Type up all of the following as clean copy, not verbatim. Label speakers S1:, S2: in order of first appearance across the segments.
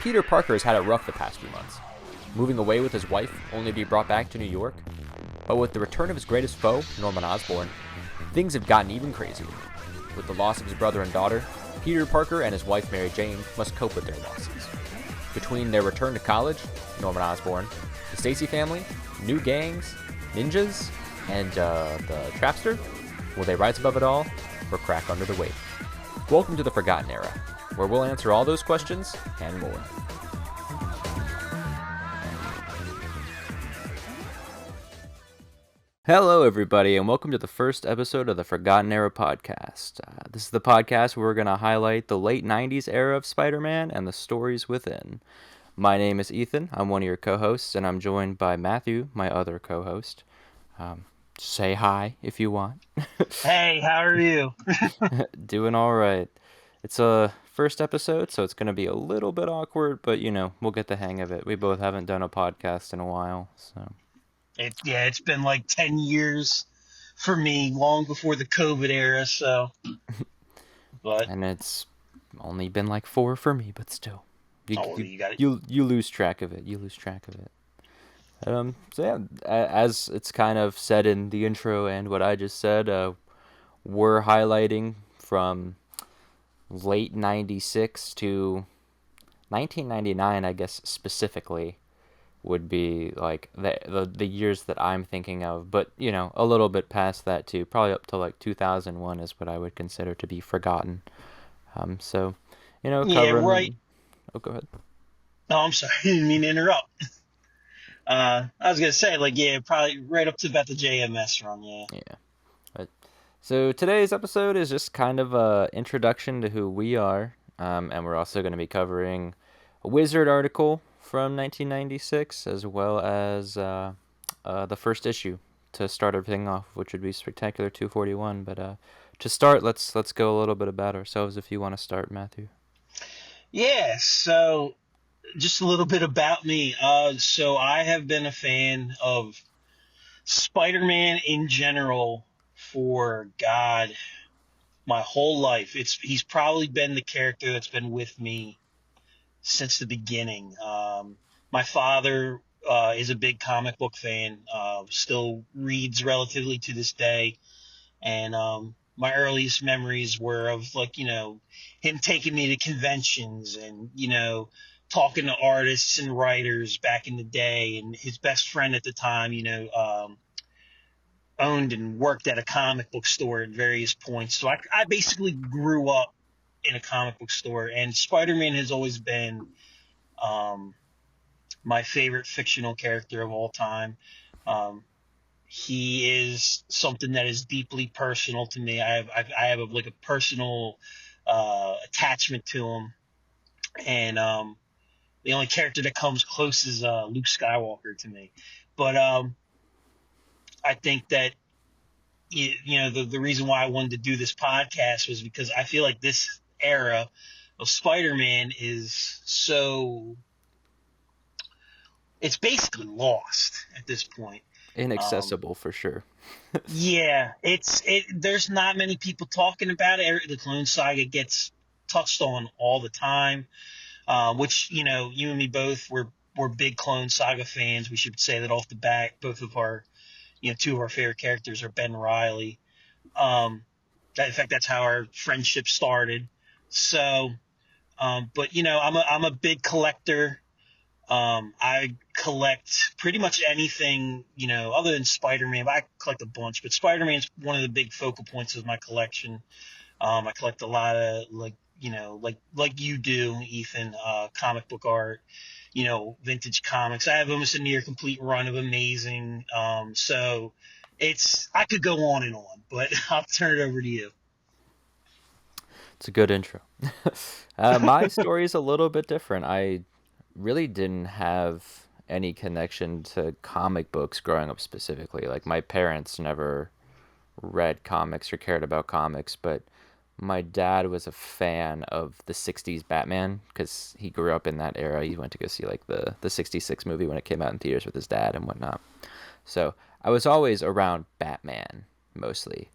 S1: Peter Parker has had it rough the past few months, moving away with his wife only to be brought back to New York. But with the return of his greatest foe, Norman Osborn, things have gotten even crazier. With the loss of his brother and daughter, Peter Parker and his wife Mary Jane must cope with their losses. Between their return to college, Norman Osborn, the Stacy family, new gangs, ninjas, and the Trapster, will they rise above it all or crack under the weight? Welcome to the Forgotten Era, where we'll answer all those questions and more. Hello, everybody, and welcome to the first episode of the Forgotten Era podcast. This is the podcast where we're going to highlight the late 90s era of Spider-Man and the stories within. My name is Ethan. I'm one of your co-hosts, and I'm joined by Matthew, my other co-host. Say hi if you want.
S2: Hey, how are you?
S1: Doing all right. It's a first episode, so it's going to be a little bit awkward, but, we'll get the hang of it. We both haven't done a podcast in a while, so...
S2: It's been like 10 years for me, long before the COVID era, so. But,
S1: And it's only been like 4 for me, but still.
S2: you got it.
S1: You lose track of it. So yeah, as it's kind of said in the intro and what I just said, we're highlighting from late 96 to 1999, I guess, specifically, would be like the years that I'm thinking of, but a little bit past that too, probably up to like 2001 is what I would consider to be forgotten. So
S2: Yeah, right.
S1: covering. Oh, go ahead.
S2: No, I'm sorry, I didn't mean to interrupt. I was gonna say, like, yeah, probably right up to about the JMS run, yeah.
S1: Yeah. But so today's episode is just kind of a introduction to who we are, and we're also going to be covering a Wizard article from 1996, as well as the first issue to start everything off, which would be Spectacular 241. But to start, let's go a little bit about ourselves. If you want to start, Matthew.
S2: Yeah, so just a little bit about me. So I have been a fan of Spider-Man in general for, God, my whole life. He's probably been the character that's been with me since the beginning. My father is a big comic book fan, still reads relatively to this day, and my earliest memories were of, like, him taking me to conventions and talking to artists and writers back in the day, and his best friend at the time, owned and worked at a comic book store at various points. So I basically grew up in a comic book store, and Spider-Man has always been um, my favorite fictional character of all time. Um, he is something that is deeply personal to me. I have like a personal attachment to him, and the only character that comes close is Luke Skywalker to me. But I think that the reason why I wanted to do this podcast was because I feel like this era of Spider-Man is so, it's basically lost at this point. Um,
S1: Inaccessible for sure.
S2: yeah, there's not many people talking about it. The Clone Saga gets touched on all the time, which, you and me both, we're big Clone Saga fans. We should say that off the bat. Both of our, two of our favorite characters are Ben Riley. In fact, that's how our friendship started. So, but I'm a big collector. I collect pretty much anything, other than Spider-Man. But I collect a bunch, but Spider-Man's one of the big focal points of my collection. I collect a lot of, like, like you do, Ethan, comic book art, vintage comics. I have almost a near complete run of Amazing. So I could go on and on, but I'll turn it over to you.
S1: It's a good intro. My story is a little bit different. I really didn't have any connection to comic books growing up specifically. Like, my parents never read comics or cared about comics, but my dad was a fan of the 60s Batman because he grew up in that era. He went to go see like the 66 movie when it came out in theaters with his dad and whatnot. So I was always around Batman mostly.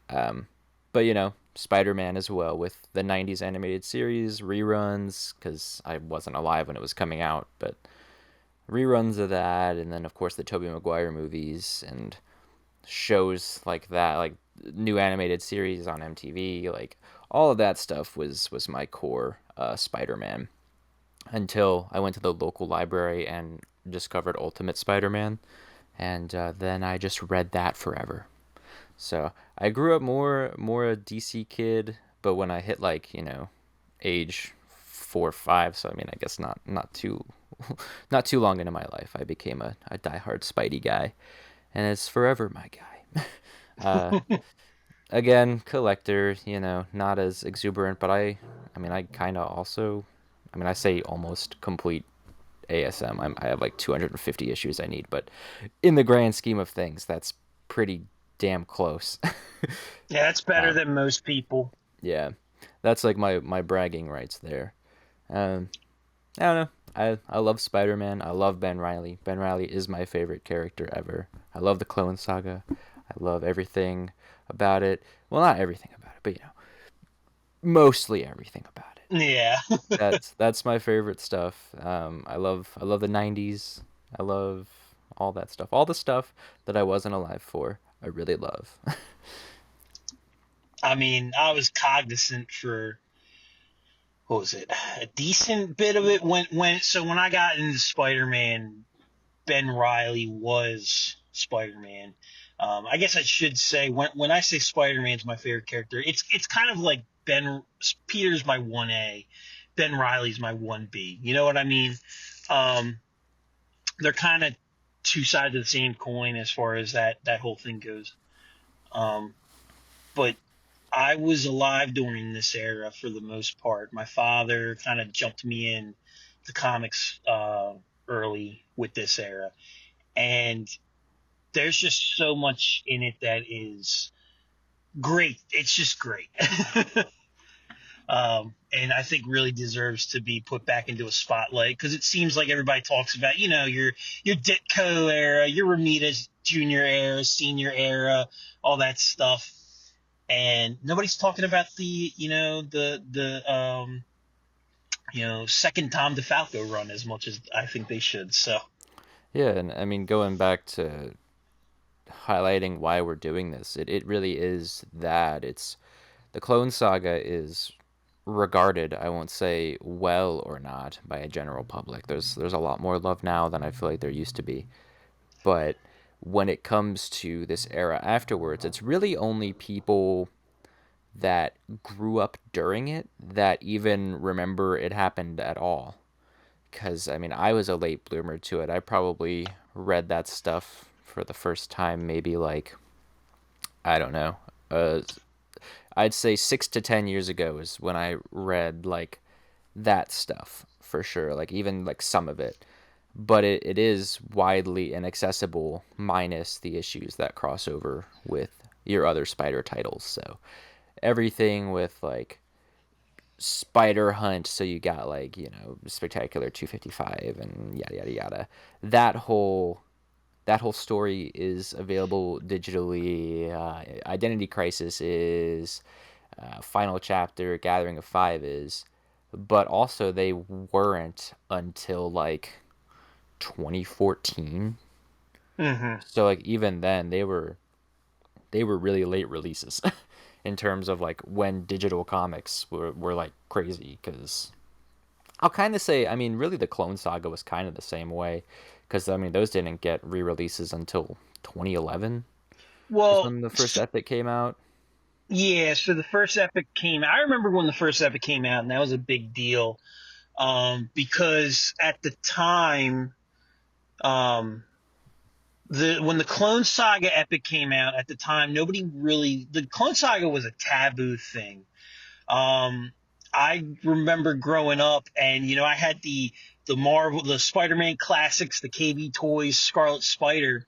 S1: Um, but Spider-Man as well, with the 90s animated series, reruns, because I wasn't alive when it was coming out, but reruns of that, and then, of course, the Tobey Maguire movies, and shows like that, like new animated series on MTV, like all of that stuff was my core Spider-Man until I went to the local library and discovered Ultimate Spider-Man, and then I just read that forever. So I grew up more a DC kid, but when I hit like age 4 or 5, so I mean I guess not too not too long into my life, I became a diehard Spidey guy, and it's forever my guy. uh, Again, collector, not as exuberant, but I mean I kind of also, I mean I say almost complete ASM. I have like 250 issues I need, but in the grand scheme of things, that's pretty damn close.
S2: Yeah, that's better
S1: um,
S2: than most people.
S1: yeah, that's like my bragging rights there. Um, I don't know. I love Spider Man. I love Ben Riley. Ben Riley is my favorite character ever. I love the Clone Saga. I love everything about it. Well, not everything about it, but mostly everything about it.
S2: Yeah.
S1: That's my favorite stuff. I love the '90s. I love all that stuff. All the stuff that I wasn't alive for. I really love.
S2: I mean, I was cognizant for what was it? A decent bit of it when I got into Spider-Man, Ben Riley was Spider-Man. I guess I should say when I say Spider-Man's my favorite character, it's kind of like Peter's my 1A, Ben Riley's my 1B. You know what I mean? Um, they're kind of two sides of the same coin as far as that whole thing goes. Um, but I was alive during this era for the most part. My father kind of jumped me in the comics early with this era, and there's just so much in it that is great. It's just great. And I think really deserves to be put back into a spotlight because it seems like everybody talks about, your Ditko era, your Ramirez Junior era, Senior era, all that stuff, and nobody's talking about the second Tom DeFalco run as much as I think they should. So
S1: Yeah, and I mean going back to highlighting why we're doing this, it really is that it's the Clone Saga is regarded, I won't say well or not, by a general public. There's a lot more love now than I feel like there used to be. But when it comes to this era afterwards, it's really only people that grew up during it that even remember it happened at all. Because, I mean, I was a late bloomer to it. I probably read that stuff for the first time maybe like, I don't know, uh, I'd say 6 to 10 years ago is when I read like that stuff for sure, like even like some of it. But it is widely inaccessible minus the issues that cross over with your other Spider titles. So everything with like Spider Hunt, so you got like, Spectacular 255 and yada yada yada. That whole that whole story is available digitally. Identity Crisis is, Final Chapter, Gathering of Five is, but also they weren't until like 2014.
S2: hmm
S1: So like even then they were really late releases in terms of like when digital comics were like crazy. Because I'll kind of say, I mean, really the Clone Saga was kind of the same way, because I mean those didn't get re-releases until 2011 is
S2: well,
S1: when the first Epic came out.
S2: yeah. So the first Epic came. I remember when the first Epic came out, and that was a big deal because at the time, um, when the Clone Saga Epic came out at the time, nobody really the Clone Saga was a taboo thing. Um, I remember growing up, and I had the Spider-Man classics, the KB Toys, Scarlet Spider,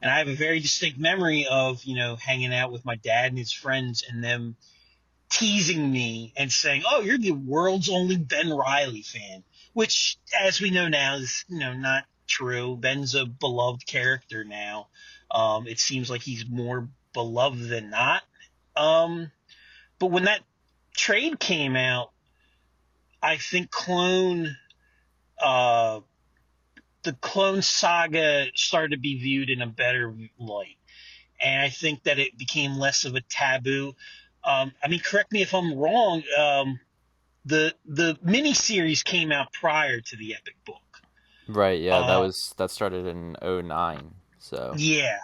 S2: and I have a very distinct memory of hanging out with my dad and his friends, and them teasing me and saying, "Oh, you're the world's only Ben Riley fan," which, as we know now, is not true. Ben's a beloved character now. It seems like he's more beloved than not. Um, But when that trade came out, I think uh, the Clone Saga started to be viewed in a better light, and I think that it became less of a taboo. I mean, correct me if I'm wrong. The miniseries came out prior to the epic book.
S1: Right, yeah,
S2: Uh,
S1: that started in '09. So,
S2: yeah.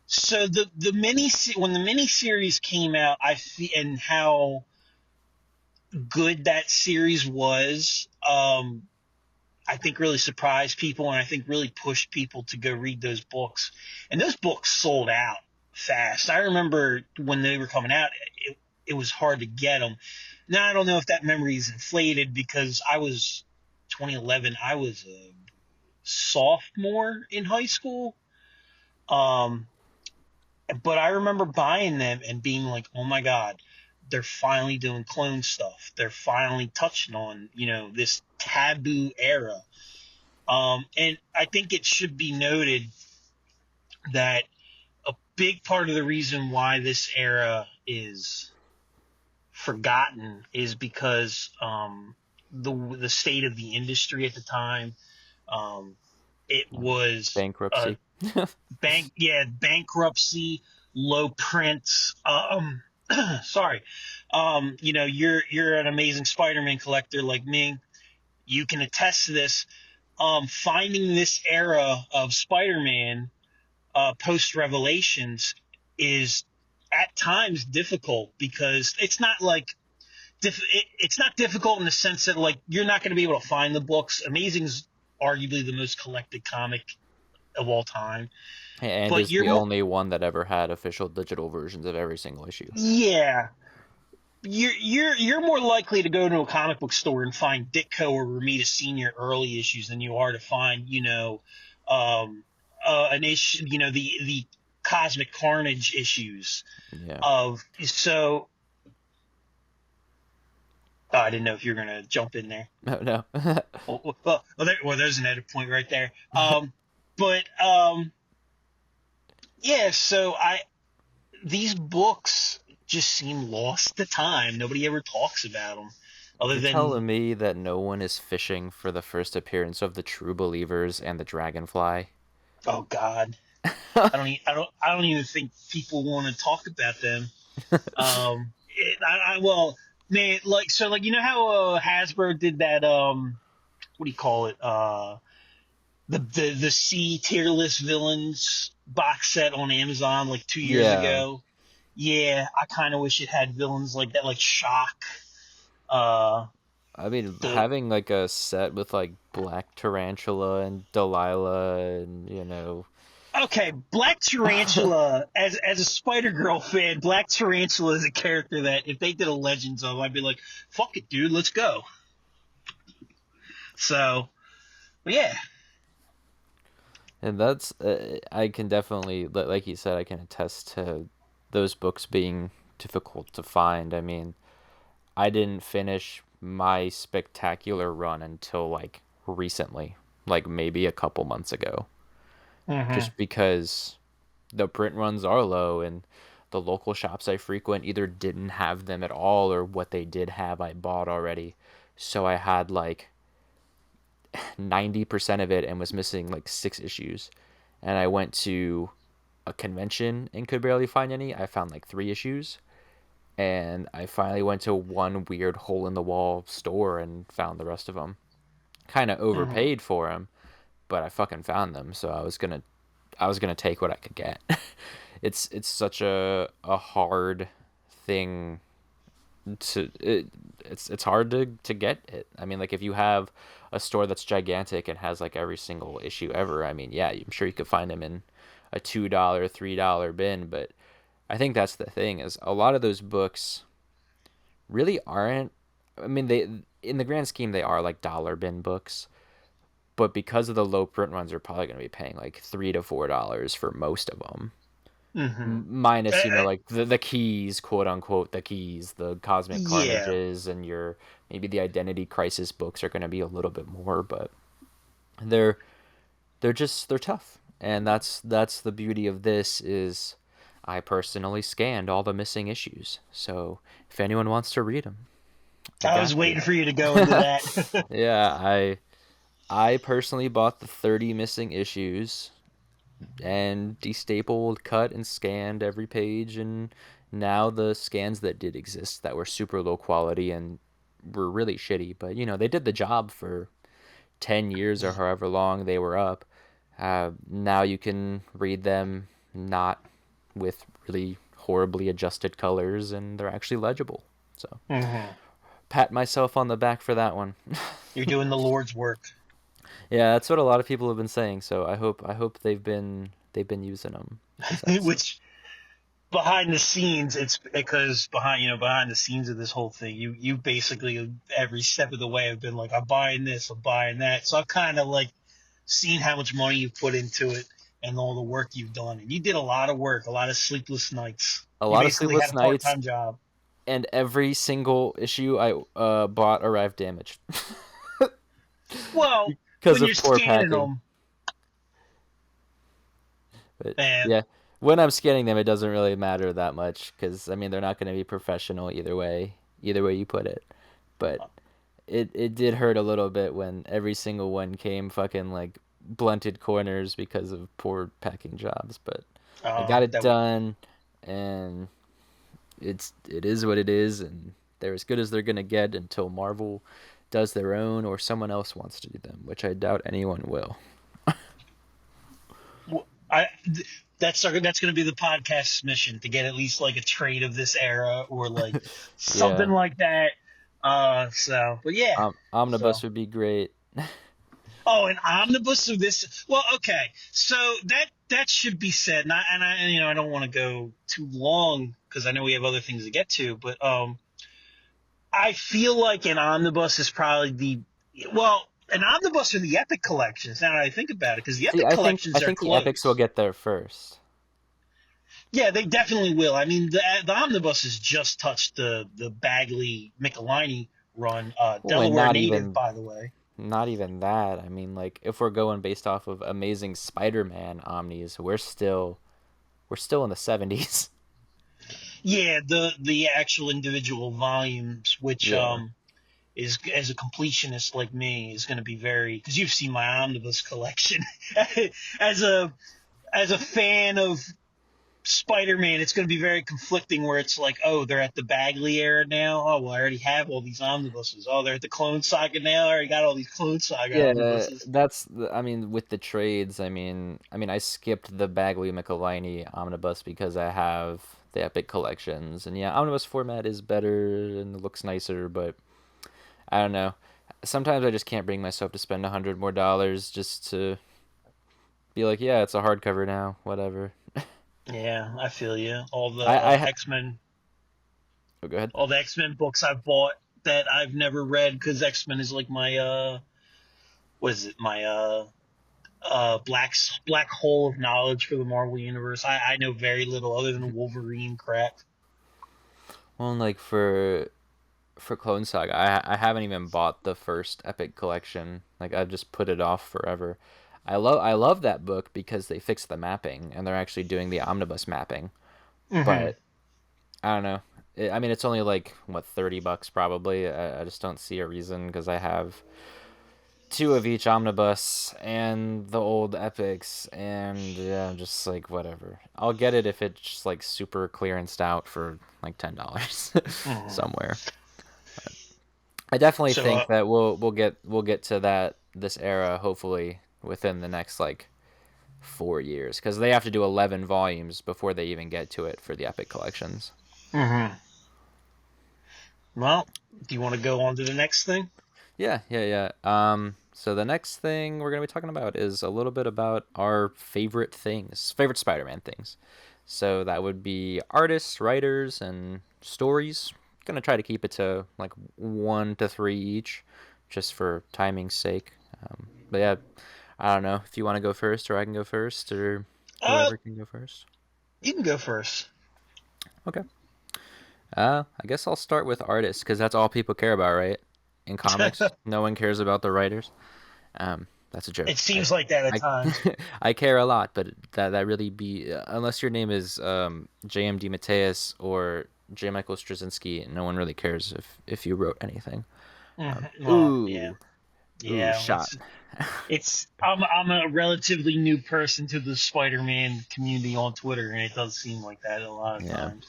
S2: So the mini when the miniseries came out, and how good that series was. I think really surprised people, and I think really pushed people to go read those books. And those books sold out fast. I remember when they were coming out, it was hard to get them. Now I don't know if that memory is inflated because I was 2011. I was a sophomore in high school. Um, but I remember buying them and being like, "Oh my god, they're finally doing clone stuff. They're finally touching on this taboo era." And I think it should be noted that a big part of the reason why this era is forgotten is because the state of the industry at the time. Um, it was
S1: bankruptcy.
S2: bankruptcy, low prints. Sorry. You're an amazing Spider-Man collector like me. You can attest to this. Finding this era of Spider-Man post Revelations is at times difficult because it's not like it's not difficult in the sense that like you're not going to be able to find the books. Amazing's arguably the most collected comic of all time,
S1: And
S2: but
S1: is
S2: you're
S1: the
S2: more
S1: only one that ever had official digital versions of every single issue.
S2: yeah you're more likely to go to a comic book store and find Ditko or Romita Senior early issues than you are to find um, an issue the Cosmic Carnage issues
S1: Yeah.
S2: of so. Oh, I didn't know if you were gonna jump in there.
S1: No, no.
S2: There's an edit point right there. But yeah. So these books just seem lost to time. Nobody ever talks about them, other
S1: You're
S2: than
S1: telling me that no one is fishing for the first appearance of the True Believers and the Dragonfly?
S2: oh god, I don't even think people want to talk about them. Well, man, like how Hasbro did that what do you call it the C tier list villains box set on Amazon like 2 years
S1: Yeah.
S2: ago. Yeah, I kind of wish it had villains like that, like Shock. Uh,
S1: I mean,
S2: the
S1: having like a set with like Black Tarantula and Delilah and,
S2: Okay, Black Tarantula. As a Spider Girl fan, Black Tarantula is a character that if they did a Legends of, I'd be like, fuck it, dude, let's go. So, but yeah.
S1: and that's, I can definitely, like you said, I can attest to those books being difficult to find. I mean, I didn't finish my spectacular run until like recently, like maybe a couple months ago,
S2: Hmm.
S1: just because the print runs are low and the local shops I frequent either didn't have them at all or what they did have I bought already. So I had like 90% of it and was missing like 6 issues. And I went to a convention and could barely find any. I found like 3 issues. And I finally went to one weird hole in the wall store and found the rest of them. Kind of
S2: Hmm.
S1: overpaid for them, but I fucking found them, so I was gonna take what I could get. It's such a hard thing to it's hard to get it. I mean, like if you have a store that's gigantic and has like every single issue ever, I mean, yeah, I'm sure you could find them in a $2, $3 bin, but I think that's the thing is a lot of those books really aren't. I mean, they in the grand scheme they are like dollar bin books, but because of the low print runs, you're probably going to be paying like $3 to $4 for most of them.
S2: Hmm.
S1: Minus, like the keys, quote unquote, the keys, the Cosmic
S2: Yeah.
S1: Carnages, and your maybe the Identity Crisis books are going to be a little bit more, but they're they're tough, and that's the beauty of this is I personally scanned all the missing issues, so if anyone wants to read them, I
S2: I
S1: got
S2: was waiting
S1: you.
S2: for you to go into that.
S1: Yeah, I personally bought the 30 missing issues and destapled, cut, and scanned every page. And now the scans that did exist that were super low quality and were really shitty, but they did the job for 10 years or however long they were up. Now you can read them not with really horribly adjusted colors, and they're actually legible. So,
S2: Hmm.
S1: pat myself on the back for that one.
S2: You're doing the Lord's work.
S1: Yeah, that's what a lot of people have been saying. So I hope they've been using them because that's
S2: Which behind the scenes, it's because behind the scenes of this whole thing, you basically every step of the way have been like, I'm buying this, I'm buying that. So I've kind of like seen how much money you've put into it and all the work you've done. And you did a lot of work, a lot of sleepless nights.
S1: a
S2: You
S1: lot of
S2: basically had
S1: sleepless
S2: a
S1: nights,
S2: part-time job.
S1: and every single issue I bought arrived damaged
S2: Well,
S1: because
S2: when
S1: of
S2: you're
S1: poor
S2: scanning
S1: packing.
S2: them,
S1: But
S2: man,
S1: yeah, when I'm scanning them, it doesn't really matter that much because I mean they're not going to be professional either way you put it. But it did hurt a little bit when every single one came fucking like blunted corners because of poor packing jobs. But I got it
S2: that would.
S1: done, and it is what it is, and they're as good as they're gonna get until Marvel does their own or someone else wants to do them, which I doubt anyone will.
S2: I that's going to be the podcast's mission to get at least like a trade of this era or like something
S1: Yeah,
S2: like that. But yeah.
S1: Omnibus
S2: So,
S1: would be great.
S2: oh, an omnibus of this. Well, okay. So that should be said, and I don't want to go too long because I know we have other things to get to, but I feel like an omnibus is probably an omnibus are the Epic collections. Now that I think about it, because the
S1: See,
S2: Epic
S1: I
S2: collections are
S1: think the Epics will
S2: close.
S1: get there first.
S2: Yeah, they definitely will. I mean, the omnibus has just touched the Bagley Michelini run.
S1: Oh, and
S2: Delaware native, by the way.
S1: not even that. I mean, like if we're going based off of Amazing Spider-Man omnis, we're still in the 70s.
S2: Yeah, the actual individual volumes, which
S1: Yeah.
S2: is as a completionist like me is going to be very because you've seen my omnibus collection as a fan of Spider-Man, it's going to be very conflicting where it's like, oh, they're at the Bagley era now. Oh, well, I already have all these omnibuses. Oh, they're at the Clone Saga now. I already got all these Clone Saga
S1: Yeah,
S2: omnibuses.
S1: I mean, with the trades, I skipped the Bagley Michelini omnibus because I have the Epic collections, and yeah, omnibus format is better and it looks nicer, but I don't know. Sometimes I just can't bring myself to spend $100 more just to be like, yeah, it's a hardcover now, whatever.
S2: Yeah, I feel you. All the
S1: I
S2: X-Men,
S1: oh, go ahead.
S2: all the X-Men books I've bought that I've never read because X-Men is like my what is it? My black hole of knowledge for the Marvel universe. I know very little other than Wolverine crap.
S1: Well, like for Clone Saga, I haven't even bought the first Epic collection. Like I've just put it off forever. I love that book because they fixed the mapping and they're actually doing the omnibus mapping.
S2: Hmm.
S1: But I don't know. I mean, it's only like what $30 probably. I just don't see a reason because I have two of each omnibus and the old epics, and yeah, I'm just like whatever. I'll get it if it's just like super clearanced out for like $10
S2: Hmm.
S1: somewhere. I definitely
S2: So,
S1: think that we'll get to this era hopefully within the next like 4 years because they have to do 11 volumes before they even get to it for the epic collections.
S2: mhm. Well, do you want to go on to the next thing?
S1: Yeah, yeah, yeah. So the next thing we're gonna be talking about is a little bit about our favorite Spider-Man things. So that would be artists, writers, and stories. Gonna try to keep it to like 1 to 3 each, just for timing's sake. But yeah, I don't know if you want to go first, or I can go first, or
S2: Uh,
S1: whoever can go first.
S2: you can go first.
S1: Okay. I guess I'll start with artists because that's all people care about, right? In comics, no one cares about the writers. That's a joke.
S2: It seems like that at
S1: I
S2: times.
S1: I care a lot, but that really be unless your name is JMD Mateus or J. Michael Straczynski, no one really cares if you wrote anything.
S2: Well, yeah,
S1: Ooh, ooh,
S2: yeah.
S1: shot.
S2: It's I'm a relatively new person to the Spider-Man community on Twitter, and it does seem like that a lot of
S1: Yeah.
S2: times.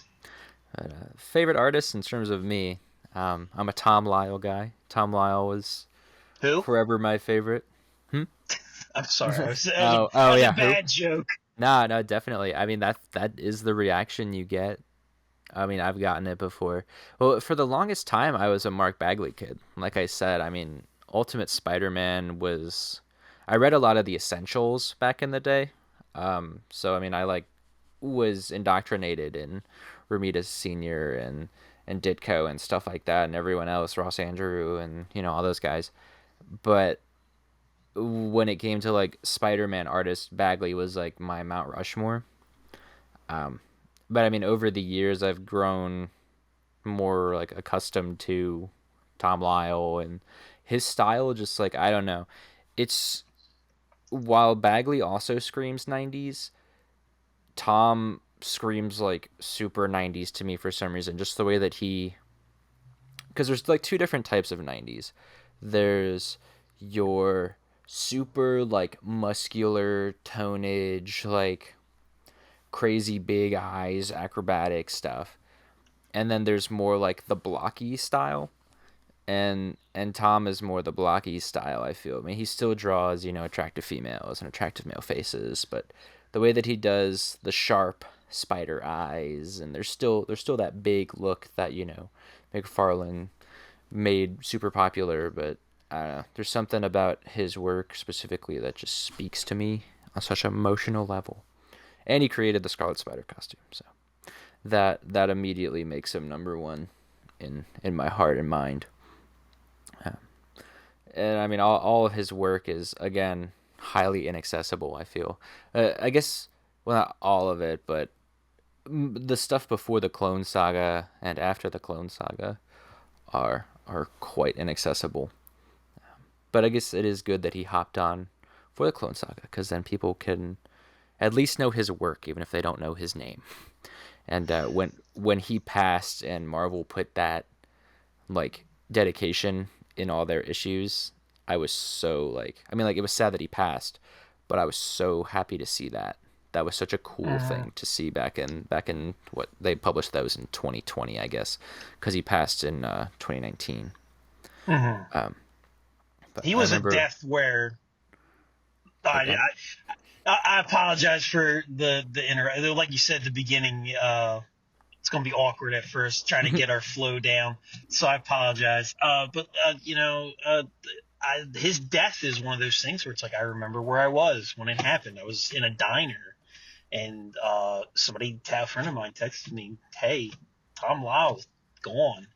S1: Favorite artist in terms of me, I'm a Tom Lyle guy. Tom Lyle was
S2: Who?
S1: forever my favorite. Hmm?
S2: I'm sorry. That
S1: Oh
S2: was a
S1: yeah, who?
S2: bad joke.
S1: Nah, no, definitely. I mean that is the reaction you get. I mean, I've gotten it before. Well, for the longest time, I was a Mark Bagley kid. Like I said, I mean, Ultimate Spider-Man was. I read a lot of the essentials back in the day. So I mean, I like was indoctrinated in Romita Senior and Ditko and stuff like that, and everyone else, Ross Andrew and all those guys. But when it came to like Spider-Man artist, Bagley was like my Mount Rushmore. But I mean, over the years, I've grown more like accustomed to Tom Lyle and his style. Just like I don't know, it's while Bagley also screams '90s, Tom screams like super '90s to me for some reason. Just the way that because there's like two different types of '90s. There's your super like muscular tonnage, like crazy big eyes, acrobatic stuff, and then there's more like the blocky style, and Tom is more the blocky style. I feel. I mean, he still draws attractive females and attractive male faces, but the way that he does the sharp spider eyes, and there's still that big look that McFarlane made super popular, but I don't know. There's something about his work specifically that just speaks to me on such an emotional level. And he created the Scarlet Spider costume, so that immediately makes him number one in my heart and mind. And I mean, all of his work is again highly inaccessible. I feel. I guess well, not all of it, but the stuff before the Clone Saga and after the Clone Saga are quite inaccessible. But I guess it is good that he hopped on for the Clone Saga because then people can at least know his work, even if they don't know his name. And when he passed and Marvel put that like dedication in all their issues, I was so like I mean like it was sad that he passed, but I was so happy to see that. That was such a cool
S2: Mm-hmm.
S1: thing to see back in what they published those in 2020, I guess, because he passed in 2019.
S2: Mm-hmm.
S1: But
S2: He
S1: I
S2: was a
S1: remember.
S2: death where
S1: Okay.
S2: I apologize for the inter. Like you said at the beginning, it's going to be awkward at first trying to get our flow down. So I apologize. But his death is one of those things where it's like I remember where I was when it happened. I was in a diner, and a friend of mine, texted me, "Hey, Tom Lyle's gone,"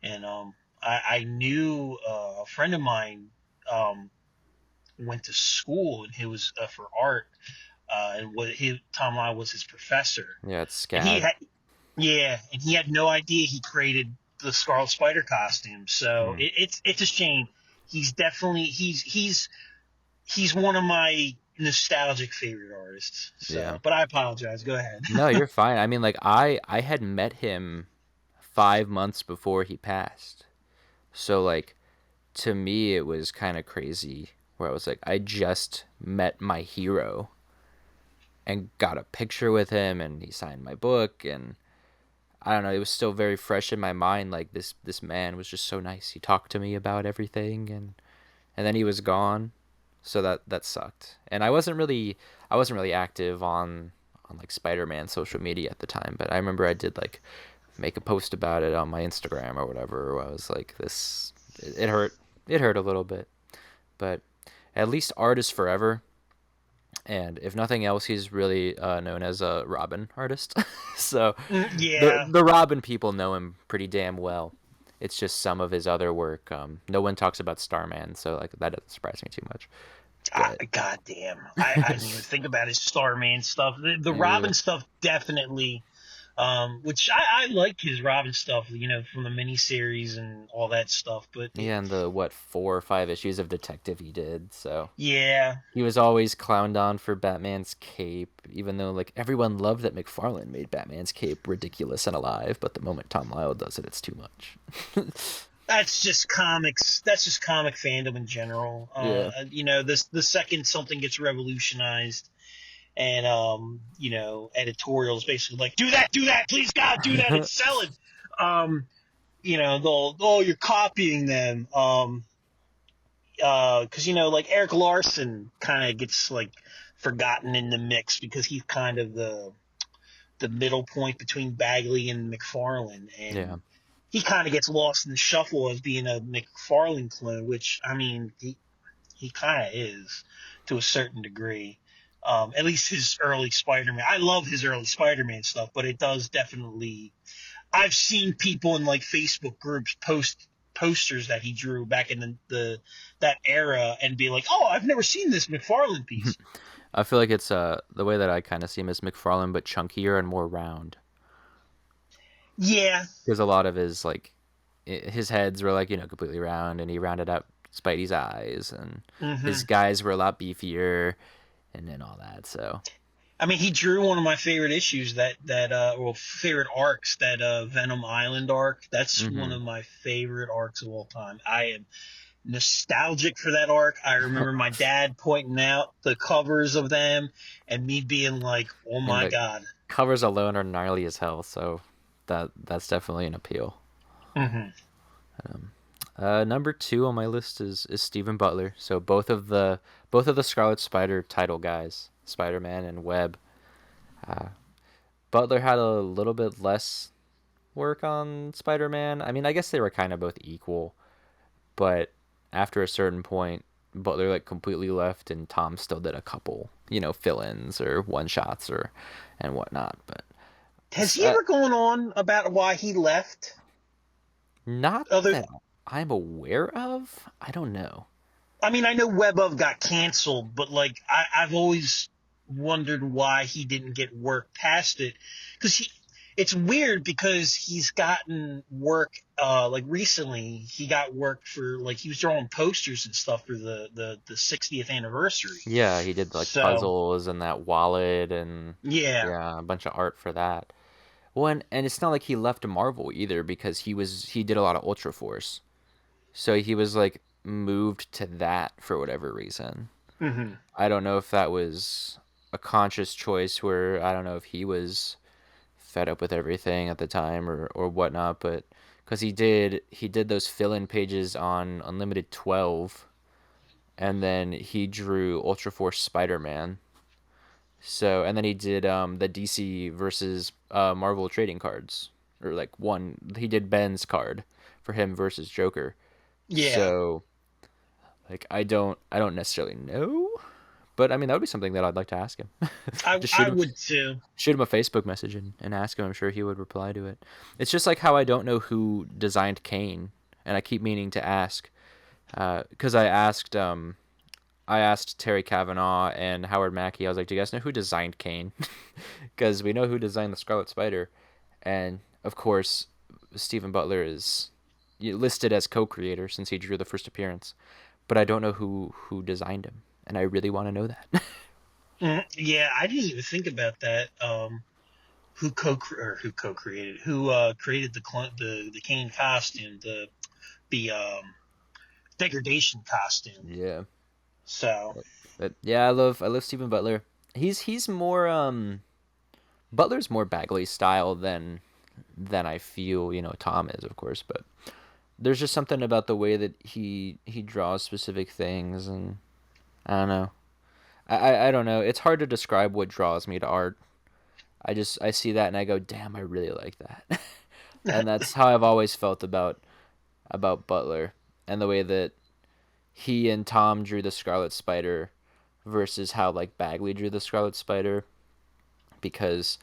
S2: and I knew a friend of mine um, went to school, and he was for art, and Tom Lyle was his professor,
S1: Yeah, it's
S2: and he
S1: Scad.
S2: had yeah, and he had no idea he created the Scarlet Spider costume. So
S1: Mm.
S2: it's a shame. He's definitely he's one of my nostalgic favorite artists.
S1: Yeah.
S2: So, but I apologize. Go ahead.
S1: No, you're fine. I mean, like I had met him 5 months before he passed, so like to me it was kind of crazy. Where I was like, I just met my hero and got a picture with him, and he signed my book, and I don't know. It was still very fresh in my mind. Like this man was just so nice. He talked to me about everything, and then he was gone. So that sucked. And I wasn't really active on like Spider-Man social media at the time, but I remember I did like make a post about it on my Instagram or whatever. Where I was like, this it hurt. It hurt a little bit, but at least art is forever. And if nothing else, he's really known as a Robin artist. So the
S2: Yeah.
S1: the Robin people know him pretty damn well. It's just some of his other work. No one talks about Starman, so like that doesn't surprise me too much. But
S2: God damn. I didn't even think about his Starman stuff. The
S1: yeah,
S2: Robin stuff definitely Which I like his Robin stuff, from the miniseries and all that stuff. But
S1: Yeah, and the what 4 or 5 issues of Detective he did, so
S2: yeah,
S1: he was always clowned on for Batman's cape, even though like everyone loved that McFarlane made Batman's cape ridiculous and alive, but the moment Tom Lyle does it, it's too much.
S2: that's just comics. That's just comic fandom in general.
S1: Yeah.
S2: This the second something gets revolutionized, and editorials basically like, do that, please God, do that, it's selling. Um, they'll, oh, you're copying them. Because like Eric Larson kind of gets like forgotten in the mix because he's kind of the middle point between Bagley and McFarlane,
S1: Yeah.
S2: and he kind of gets lost in the shuffle as being a McFarlane clone, which I mean he kind of is to a certain degree. At least his early Spider-Man. I love his early Spider-Man stuff, but it does definitely. I've seen people in like Facebook groups post posters that he drew back in the that era and be like, "Oh, I've never seen this McFarlane piece."
S1: I feel like it's the way that I kind of see him as McFarlane, but chunkier and more round.
S2: Yeah.
S1: Because a lot of his like his heads were like completely round, and he rounded out Spidey's eyes, and his
S2: Hmm.
S1: guys were a lot beefier, and all that. So
S2: I mean, he drew one of my favorite issues well, favorite arcs, that Venom Island arc. That's one
S1: hmm
S2: of my favorite arcs of all time. I am nostalgic for that arc. I remember my dad pointing out the covers of them and me being like, "Oh
S1: and
S2: my
S1: the
S2: god."
S1: covers alone are gnarly as hell. So that's definitely an appeal.
S2: Hmm.
S1: Number two on my list is Stephen Butler. So both of the Scarlet Spider title guys, Spider Man and Webb. Butler had a little bit less work on Spider Man. I mean, I guess they were kind of both equal, but after a certain point, Butler like completely left, and Tom still did a couple, fill-ins or one shots or and whatnot. But
S2: Has he ever gone on about why he left?
S1: not
S2: Other,
S1: that I'm aware of. I don't know.
S2: I mean, I know Web of got canceled, but like I've always wondered why he didn't get work past it, because it's weird because he's gotten work. Like recently, he got work for, like, he was drawing posters and stuff for the 60th anniversary.
S1: Yeah, he did like
S2: So
S1: puzzles and that wallet and
S2: yeah.
S1: yeah, a bunch of art for that. Well, and it's not like he left Marvel either because he did a lot of Ultra Force. So he was like moved to that for whatever reason.
S2: Hmm.
S1: I don't know if that was a conscious choice where I don't know if he was fed up with everything at the time or whatnot, but because he did those fill-in pages on Unlimited 12, and then he drew Ultra Force Spider-Man. So and then he did the DC versus Marvel trading cards, or like one he did Ben's card for him versus Joker.
S2: Yeah.
S1: So like I don't necessarily know, but I mean that would be something that I'd like to ask him. Just
S2: I would too.
S1: shoot him a Facebook message and ask him. I'm sure he would reply to it. It's just like how I don't know who designed Kane, and I keep meaning to ask, because I asked Terry Kavanaugh and Howard Mackey. I was like, "Do you guys know who designed Kane?" Because we know who designed the Scarlet Spider, and of course, Stephen Butler is listed as co-creator since he drew the first appearance. But I don't know who designed him, and I really want to know that.
S2: Mhm. Yeah, I didn't even think about that. Who co-created, who created the Kane costume, the degradation costume.
S1: Yeah.
S2: So
S1: But yeah, I love Stephen Butler. He's more Butler's more Bagley style than I feel Tom is, of course, but there's just something about the way that he draws specific things, and I don't know. I don't know. It's hard to describe what draws me to art. I see that and I go, damn, I really like that. And that's how I've always felt about Butler and the way that he and Tom drew the Scarlet Spider versus how like Bagley drew the Scarlet Spider, because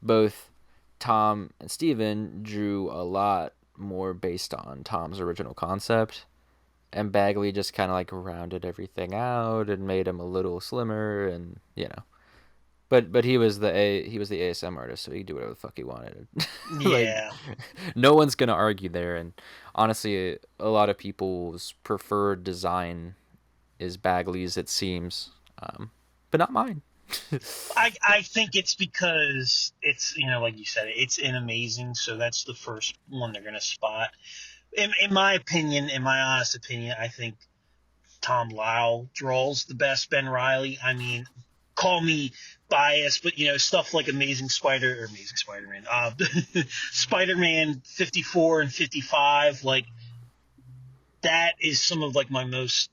S1: both Tom and Steven drew a lot more based on Tom's original concept, and Bagley just kind of like rounded everything out and made him a little slimmer, and. But he was the ASM artist, so he could do whatever the fuck he wanted. Like,
S2: Yeah.
S1: no one's gonna argue there. And honestly, a lot of people's preferred design is Bagley's, it seems, but not mine.
S2: I think it's because it's, like you said, it's in Amazing, so that's the first one they're gonna spot. In my opinion, in my honest opinion, I think Tom Lau draws the best Ben Riley. I mean, call me biased, but stuff like Amazing Spider-Man, Spider-Man 54 and 55, like that is some of like my most,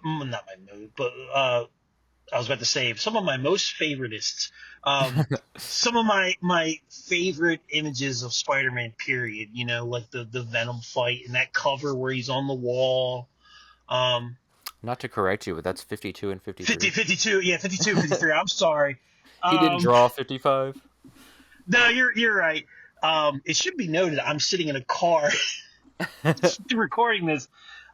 S2: not my most, but I was about to say some of my most favoritists. Some of my favorite images of Spider-Man, period. Like the Venom fight and that cover where he's on the wall.
S1: Not to correct you, but that's 52 and
S2: 50,
S1: 53.
S2: 52, yeah, 52, 53. I'm sorry.
S1: He didn't
S2: Um,
S1: draw 55.
S2: no, you're right. It should be noted I'm sitting in a car recording this.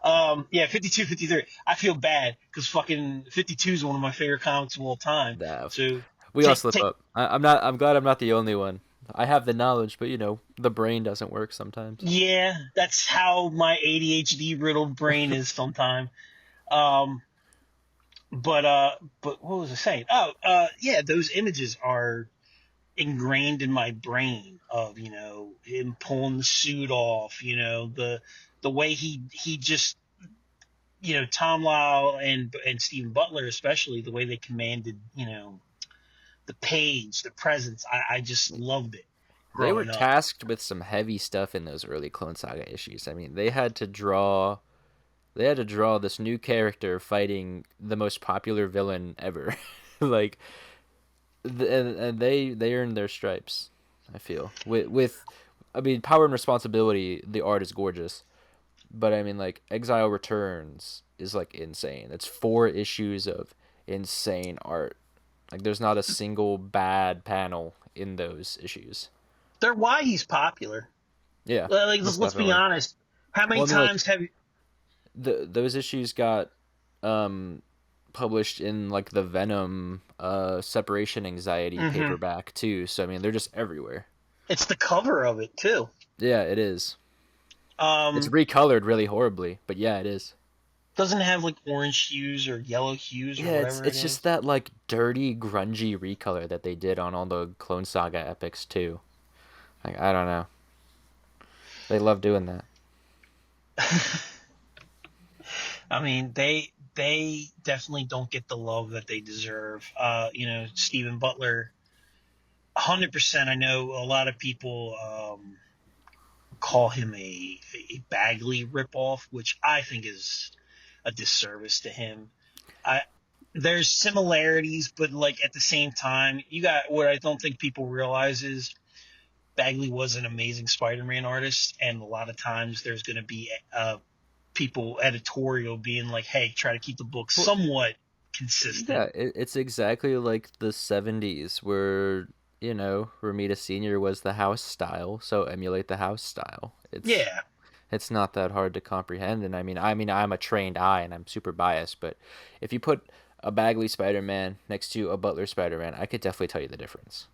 S2: Yeah, 52, 53. I feel bad because fucking 52 is one of my favorite comics of all time.
S1: Nah,
S2: So
S1: we all
S2: take
S1: slip
S2: take
S1: up. I'm not. I'm glad I'm not the only one. I have the knowledge, but the brain doesn't work sometimes.
S2: Yeah, that's how my ADHD riddled brain is sometimes. Um, but what was I saying? Oh, yeah, those images are ingrained in my brain of him pulling the suit off, the way he just Tom Lau and Stephen Butler especially, the way they commanded the page, the presence. I just loved it
S1: They were
S2: growing up.
S1: tasked with some heavy stuff in those early Clone Saga issues. I mean, they had to draw. They had to draw this new character fighting the most popular villain ever. Like, and they earned their stripes. I feel I mean, Power and Responsibility. The art is gorgeous, but I mean, like, Exile Returns is like insane. It's 4 issues of insane art. Like, there's not a single bad panel in those issues.
S2: They're why he's popular.
S1: Yeah,
S2: Like
S1: most
S2: let's be
S1: definitely.
S2: honest. How many
S1: Well, I mean, like,
S2: times have you?
S1: those issues got um published in like the Venom separation anxiety
S2: Hmm.
S1: paperback too. So I mean, they're just everywhere.
S2: It's the cover of it too.
S1: Yeah, it is. It's
S2: Um,
S1: recolored really horribly, but yeah, it is.
S2: doesn't have like orange hues or yellow hues or
S1: Yeah, it's
S2: whatever it
S1: it's just
S2: is.
S1: that like dirty, grungy recolor that they did on all the Clone Saga epics too. Like, I don't know. They love doing that.
S2: I mean, they definitely don't get the love that they deserve. Stephen Butler, 100%. I know a lot of people call him a Bagley ripoff, which I think is a disservice to him. I There's similarities, but like at the same time, you got what I don't think people realize is Bagley was an amazing Spider-Man artist, and a lot of times there's going to be people editorial being like, "Hey, try to keep the book
S1: Well,
S2: somewhat consistent."
S1: yeah, it's exactly like the 70s where, Ramita Sr. was the house style, so emulate the house style.
S2: Yeah,
S1: It's not that hard to comprehend, and I mean I'm a trained eye and I'm super biased, but if you put a Bagley Spider-Man next to a Butler Spider-Man, I could definitely tell you the difference.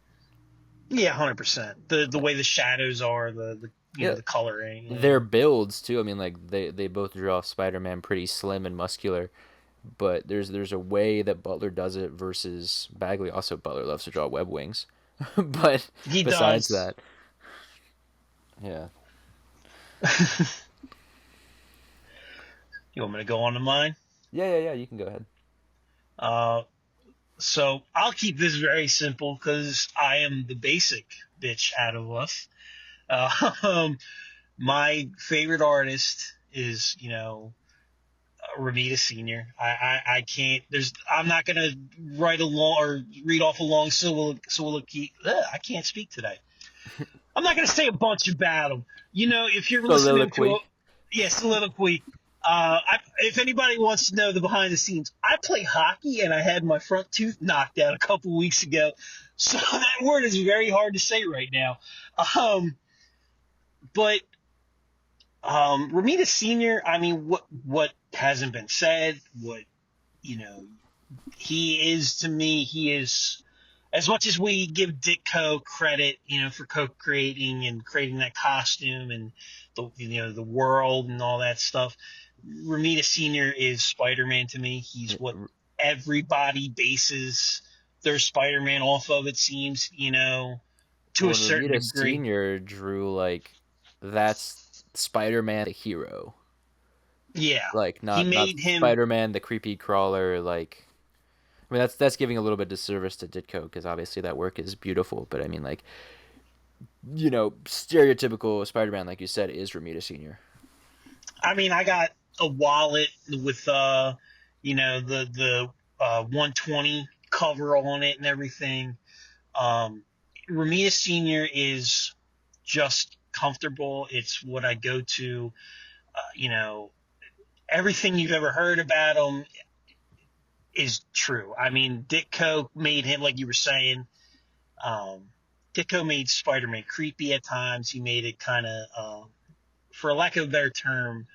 S2: yeah, 100%. The way the shadows are, the
S1: Yeah,
S2: the coloring.
S1: their builds too. I mean, like, they both draw Spider-Man pretty slim and muscular, but there's a way that Butler does it versus Bagley. Also, Butler loves to draw web wings. But
S2: He
S1: besides
S2: does.
S1: that, yeah.
S2: You want me to go on to mine?
S1: Yeah, you can go ahead.
S2: Uh, so I'll keep this very simple because I am the basic bitch out of us. Um, my favorite artist is, Ramita Senior. I can't. I'm not gonna write a long or read off a long soliloquy. I can't speak today. I'm not gonna say a bunch about him. If you're listening to a
S1: Soliloquy.
S2: soliloquy. If anybody wants to know the behind the scenes, I play hockey and I had my front tooth knocked out a couple weeks ago, so that word is very hard to say right now. Um, but Ramita Senior, I mean, what hasn't been said, what you know, he is to me. He is. as much as we give Ditko credit, for co-creating and creating that costume and the world and all that stuff, Ramita Senior is Spider-Man to me. He's what everybody bases their Spider-Man off of. It seems, to a
S1: When
S2: certain
S1: Romita
S2: degree.
S1: Senior drew like that's Spider-Man the hero,
S2: Yeah,
S1: like
S2: he
S1: not
S2: made him.
S1: Spider-Man the creepy crawler. Like I mean that's giving a little bit of disservice to Ditko because obviously that work is beautiful, but I mean like stereotypical Spider-Man like you said is Romita Senior.
S2: I mean, I got a wallet with the 120 cover on it and everything. Um, Ramita Senior is just comfortable. It's what I go to. You know, everything you've ever heard about him is true. I mean, Ditko made him, like you were saying, um, Ditko made Spider-Man creepy at times. He made it kind of, for lack of a better term,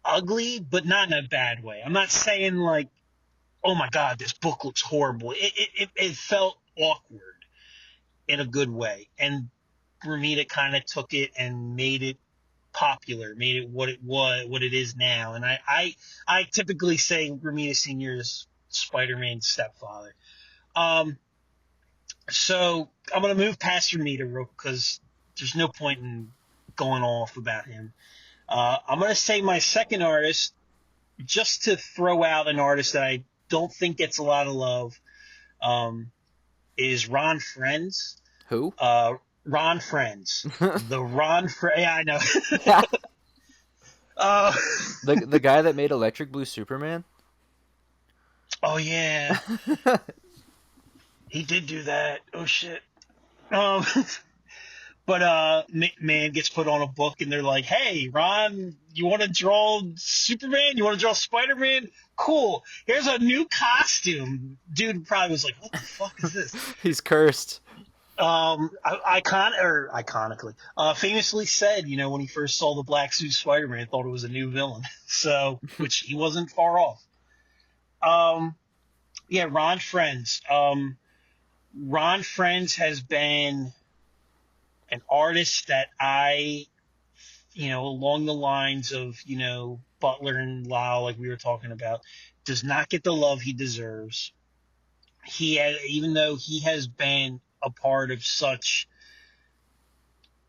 S2: ugly, but not in a bad way. I'm not saying like, oh my God, this book looks horrible. It felt awkward in a good way. And Ramita kind of took it and made it popular, made it what it was, what it is now. And I typically say Ramita Senior's Spider-Man stepfather. Um, so I'm gonna move past Ramita real because there's no point in going off about him. I'm gonna say my second artist, just to throw out an artist that I don't think gets a lot of love, um, is Ron Friends.
S1: Who?
S2: Ron Friends. The Ron Friends. Yeah, I know. uh,
S1: The guy that made Electric Blue Superman.
S2: oh, yeah. He did do that. Oh, shit. Um, but man gets put on a book and they're like, hey, Ron, you want to draw Superman? You want to draw Spider-Man? Cool. Here's a new costume. Dude probably was like, what the fuck is this?
S1: He's cursed.
S2: Iconically, famously said, when he first saw the black suit Spider-Man, thought it was a new villain. So, which he wasn't far off. Um, yeah, Ron Friends. Ron Friends has been an artist that along the lines of, Butler and Lau, like we were talking about, does not get the love he deserves. Even though he has been a part of such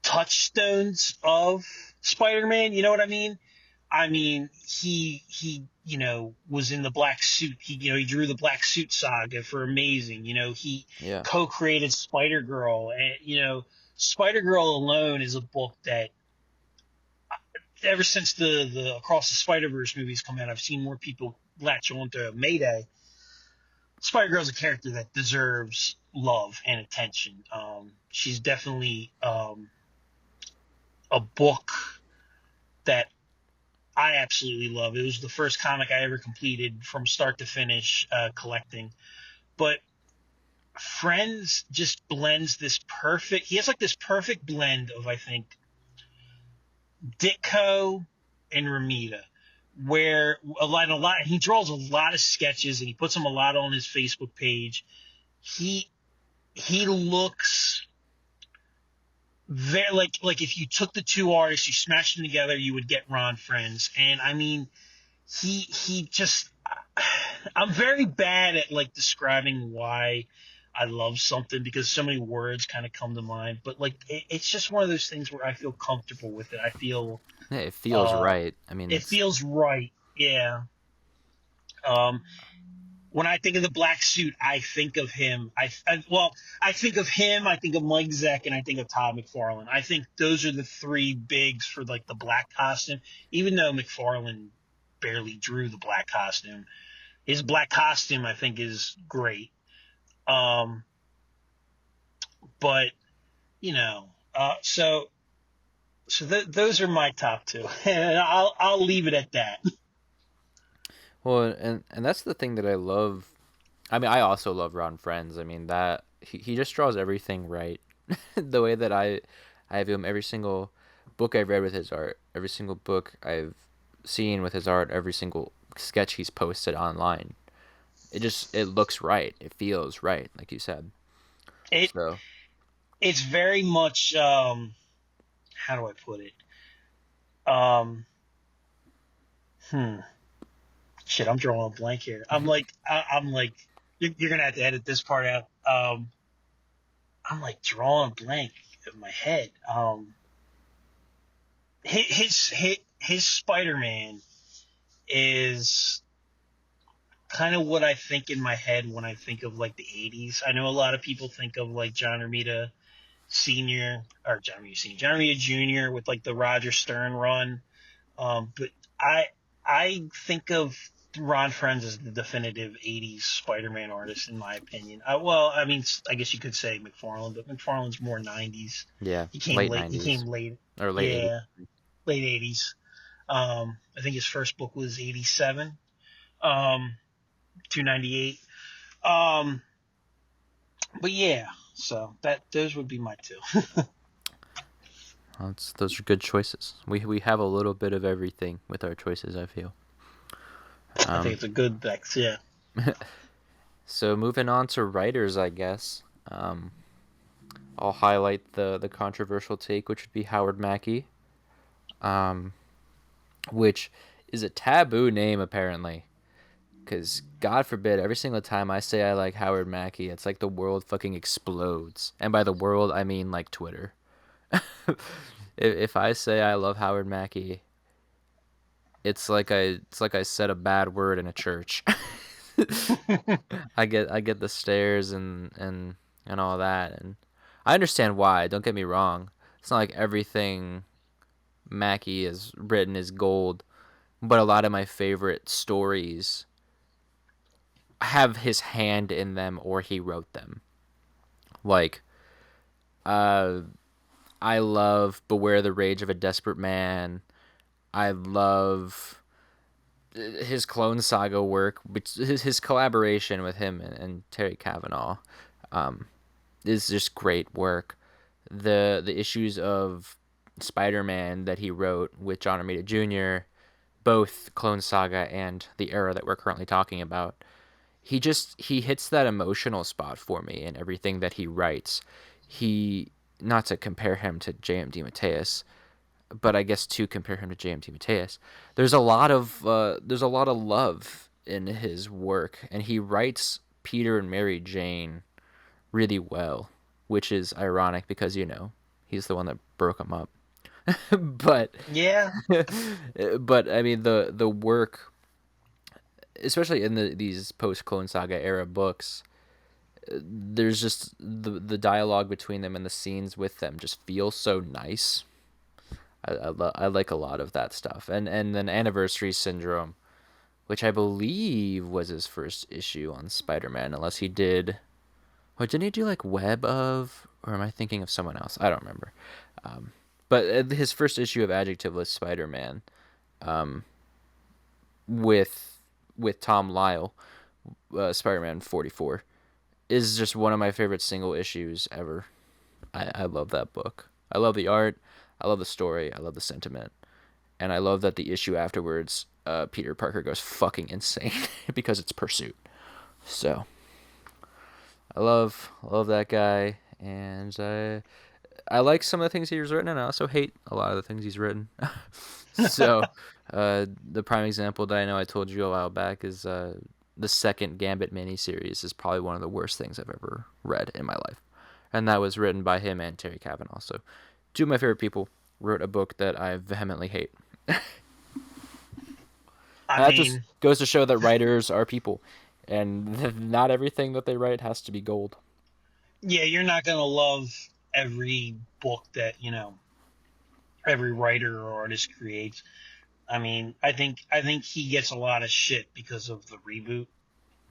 S2: touchstones of Spider-Man, you know what I mean? I mean, he was in the black suit. He drew the black suit saga for Amazing. He
S1: Yeah.
S2: co-created Spider-Girl, and Spider-Girl alone is a book that ever since the Across the Spider-Verse movies come out, I've seen more people latch on to Mayday. Spider-Girl's a character that deserves love and attention. She's definitely a book that I absolutely love. It was the first comic I ever completed from start to finish, collecting. But Friends just blends this perfect. He has like this perfect blend of, I think, Ditko and Ramita, where he draws a lot of sketches and he puts them a lot on his Facebook page. He looks very like if you took the two artists, you smashed them together, you would get Ron Friends. And I mean, he just I'm very bad at like describing why I love something because so many words kind of come to mind. But like it's just one of those things where I feel comfortable with it. I feel
S1: Yeah, it feels right. I mean,
S2: it
S1: it's
S2: feels right. Yeah. Um, when I think of the black suit, I think of him. I think of him. I think of Mike Zeck, and I think of Todd McFarlane. I think those are the three bigs for like the black costume. Even though McFarlane barely drew the black costume, his black costume I think is great. Um, but those are my top two, and I'll leave it at that.
S1: well, and that's the thing that I love. I mean, I also love Ron Friends. I mean that he just draws everything right. The way that I have him every single book I've read with his art, every single book I've seen with his art, every single sketch he's posted online. it looks right. It feels right, like you said.
S2: It
S1: So
S2: it's very much how do I put it? Um, hmm. Shit, I'm drawing a blank here. I'm like, you're gonna have to edit this part out. I'm like drawing a blank in my head. His Spider-Man is kind of what I think in my head when I think of like the 80s. I know a lot of people think of like John Romita Sr. or John Romita Sr. John Romita Jr. with like the Roger Stern run. But I I think of Ron Frenz as the definitive 80s Spider-Man artist in my opinion. Well, I mean, I guess you could say McFarlane, but McFarlane's more 90s.
S1: yeah,
S2: He came
S1: late
S2: late. He
S1: '90s
S2: came late.
S1: or late '80s.
S2: Yeah, late 80s. I think his first book was 87. 298. Um, but yeah, so that those would be my two.
S1: Those are good choices. We have a little bit of everything with our choices, I feel.
S2: I think
S1: Um,
S2: it's a good mix. Yeah.
S1: so moving on to writers, I guess. I'll highlight the controversial take, which would be Howard Mackey, um, which is a taboo name apparently. Because God forbid, every single time I say I like Howard Mackey, it's like the world fucking explodes. And by the world, I mean like Twitter. If I say I love Howard Mackey, it's like I said a bad word in a church. I get the stares and all that, and I understand why. Don't get me wrong. It's not like everything Mackey has written is gold, but a lot of my favorite stories have his hand in them or he wrote them. Like, uh, I love Beware the Rage of a Desperate Man. I love his Clone Saga work, which his collaboration with him and Terry Kavanagh, um, is just great work. The issues of Spider-Man that he wrote with John Romita Jr., both Clone Saga and the era that we're currently talking about, he hits that emotional spot for me in everything that he writes. He Not to compare him to J.M. DeMatteis, but I guess to compare him to J.M. DeMatteis, there's a lot of love in his work, and he writes Peter and Mary Jane really well, which is ironic because he's the one that broke them up. but
S2: Yeah.
S1: but I mean the work, especially in these post Clone Saga era books, there's just the dialogue between them and the scenes with them just feel so nice. I like a lot of that stuff, and then Anniversary Syndrome, which I believe was his first issue on Spider-Man, unless he did. Or didn't he do like Web of? Or am I thinking of someone else? I don't remember. But his first issue of Adjectiveless Spider-Man, with Tom Lyle, Spider-Man 44, is just one of my favorite single issues ever. I love that book. I love the art. I love the story. I love the sentiment. And I love that the issue afterwards, Peter Parker goes fucking insane because it's Pursuit. So I love that guy, and I like some of the things he's written, and I also hate a lot of the things he's written. So the prime example that I know I told you a while back is the second Gambit miniseries is probably one of the worst things I've ever read in my life, and that was written by him and Terry Kavanagh. So two of my favorite people wrote a book that I vehemently hate.
S2: I
S1: That just
S2: mean,
S1: goes to show that writers are people, and not everything that they write has to be gold.
S2: yeah, you're not gonna love every book that every writer or artist creates. I mean, I think he gets a lot of shit because of the reboot,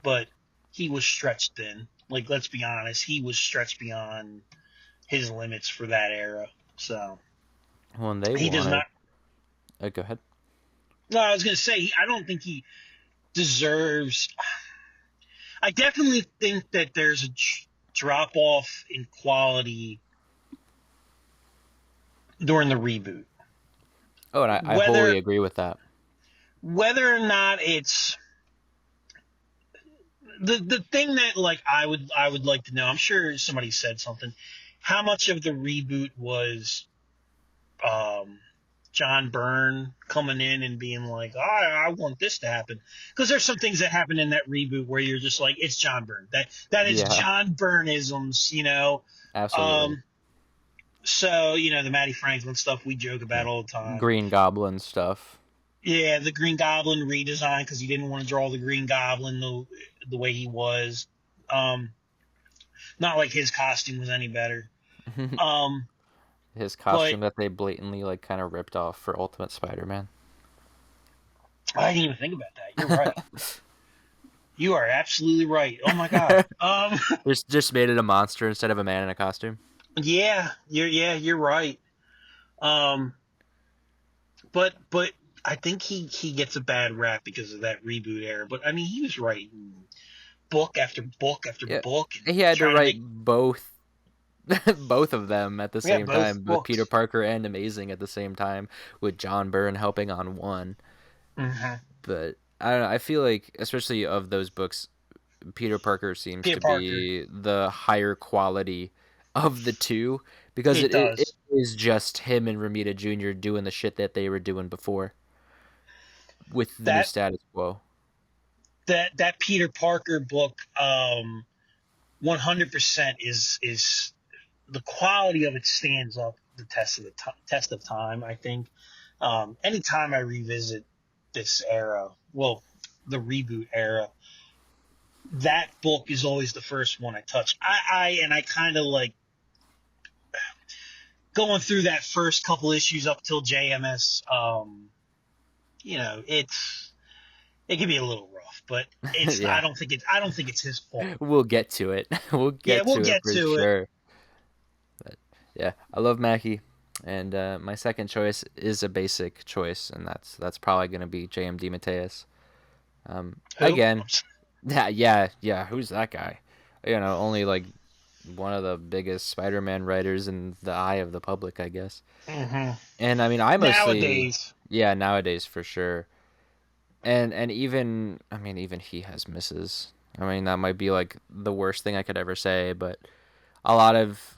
S2: but he was stretched thin. Like, let's be honest, he was stretched beyond his limits for that era. So
S1: Well, and they
S2: he does
S1: wanted.
S2: not.
S1: Go ahead.
S2: No, I was gonna say I don't think he deserves. I definitely think that there's a drop off in quality during the reboot.
S1: Oh, and I wholly
S2: Whether
S1: agree with that.
S2: whether or not it's The thing that like I would like to know, I'm sure somebody said something. How much of the reboot was um, John Byrne coming in and being like, I want this to happen? Because there's some things that happen in that reboot where you're just like, it's John Byrne. That is
S1: Yeah,
S2: John Byrneisms, you know.
S1: absolutely.
S2: Um, so you know the Matty Franklin stuff we joke about
S1: Yeah.
S2: all the time.
S1: Green Goblin stuff.
S2: Yeah, the Green Goblin redesign because he didn't want to draw the Green Goblin the way he was. Um, Not like his costume was any better. Um,
S1: His
S2: but
S1: costume that they blatantly like kind of ripped off for Ultimate Spider-Man.
S2: I didn't even think about that. You're right. You are absolutely right. Oh my god.
S1: Just made it a monster instead of a man in a costume.
S2: You're right. Um, but I think he gets a bad rap because of that reboot era. But I mean, he was writing book after book after
S1: Yeah,
S2: book and
S1: he had to
S2: trying to
S1: write
S2: make
S1: both of them at the
S2: yeah
S1: same
S2: both
S1: time, with Peter
S2: books.
S1: Parker and Amazing at the same time, with John Byrne helping on one.
S2: Hmm.
S1: But I don't know. I feel like, especially of those books, Peter Parker seems
S2: Peter
S1: to
S2: Parker.
S1: be the higher quality of the two, because
S2: It
S1: it
S2: does.
S1: is just him and Romita Jr. doing the shit that they were doing before with the new
S2: That
S1: status quo.
S2: that Peter Parker book, 100% is the quality of it stands up the test of time. I think anytime I revisit this era, well, the reboot era, that book is always the first one I touch. I kind of like going through that first couple issues up till JMS. You know, it can be a little rough, but it's
S1: Yeah,
S2: I don't think it's his fault.
S1: we'll get to it. We'll
S2: Yeah,
S1: get
S2: we'll
S1: to it
S2: get
S1: for
S2: to it.
S1: sure. But yeah, I love Mackie, and my second choice is a basic choice, and that's probably gonna be JMD Mateus.
S2: Who?
S1: Again, yeah. Who's that guy? Only like one of the biggest Spider-Man writers in the eye of the public, I guess.
S2: Hmm.
S1: And I mean, I mostly,
S2: Nowadays,
S1: yeah, nowadays for sure. And even, I mean, even he has misses. I mean, that might be like the worst thing I could ever say, but a lot of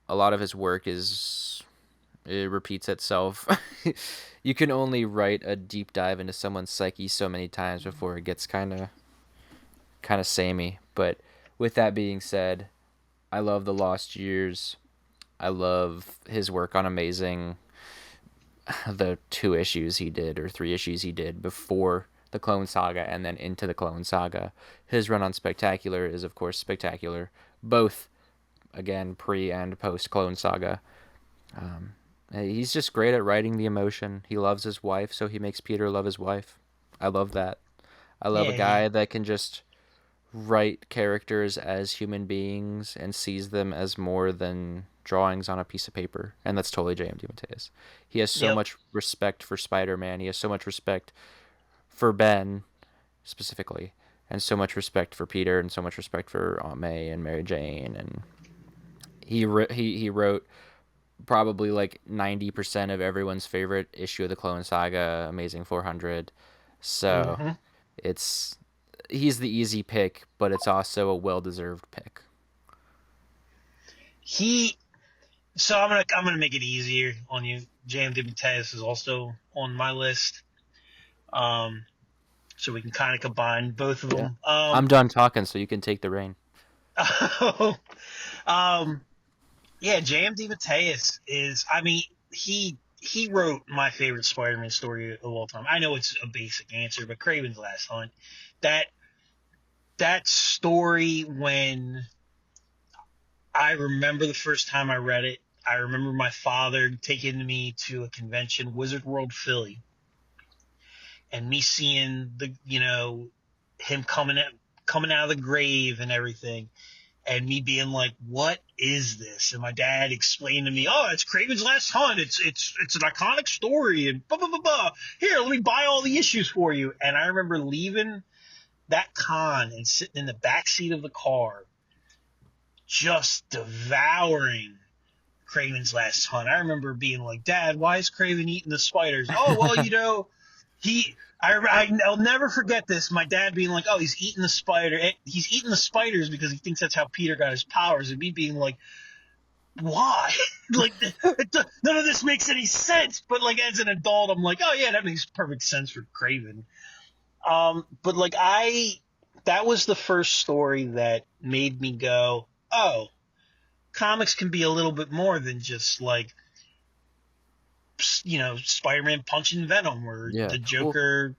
S1: a lot of his work is, it repeats itself. You can only write a deep dive into someone's psyche so many times before it gets kind of samey. But with that being said, I love the Lost Years. I love his work on Amazing. The 2 issues he did, or 3 issues he did before the Clone Saga and then into the Clone Saga. His run on Spectacular is, of course, spectacular. Both, again, pre and post Clone Saga. He's just great at writing the emotion. He loves his wife, so he makes Peter love his wife. I love that. I love a
S2: yeah, yeah.
S1: guy that can just write characters as human beings and sees them as more than drawings on a piece of paper. And that's totally J.M. DeMatteis. He has so
S2: Yep.
S1: much respect for Spider-Man. He has so much respect for Ben, specifically, and so much respect for Peter, and so much respect for Aunt May and Mary Jane. And he wrote probably like 90% of everyone's favorite issue of the Clone Saga, Amazing 400. So
S2: Hmm.
S1: it's he's the easy pick, but it's also a well-deserved pick.
S2: He. So I'm gonna make it easier on you. J.M. Mateus is also on my list. Um, so we can kind of combine both of
S1: Yeah.
S2: them.
S1: I'm done talking, so you can take the reign.
S2: um, yeah, J.M. Mateus is. I mean, he wrote my favorite Spider-Man story of all time. I know it's a basic answer, but Kraven's Last Hunt. That that story when I remember the first time I read it. I remember my father taking me to a convention, Wizard World Philly, and me seeing him coming out of the grave and everything, and me being like, "What is this?" And my dad explained to me, "Oh, it's Kraven's Last Hunt. It's an iconic story." And blah blah blah blah. Here, let me buy all the issues for you. And I remember leaving that con and sitting in the back seat of the car, just devouring Kraven's Last Hunt. I remember being like, "Dad, why is Kraven eating the spiders?" Oh, well, he I'll never forget this. My dad being like, "Oh, he's eating the spider. He's eating the spiders because he thinks that's how Peter got his powers." And me being like, "Why? Like, none of this makes any sense." But like as an adult, I'm like, "Oh yeah, that makes perfect sense for Craven." But like that was the first story that made me go, "Oh, comics can be a little bit more than just like, Spider-Man punching Venom or
S1: Yeah.
S2: the
S1: Well,
S2: Joker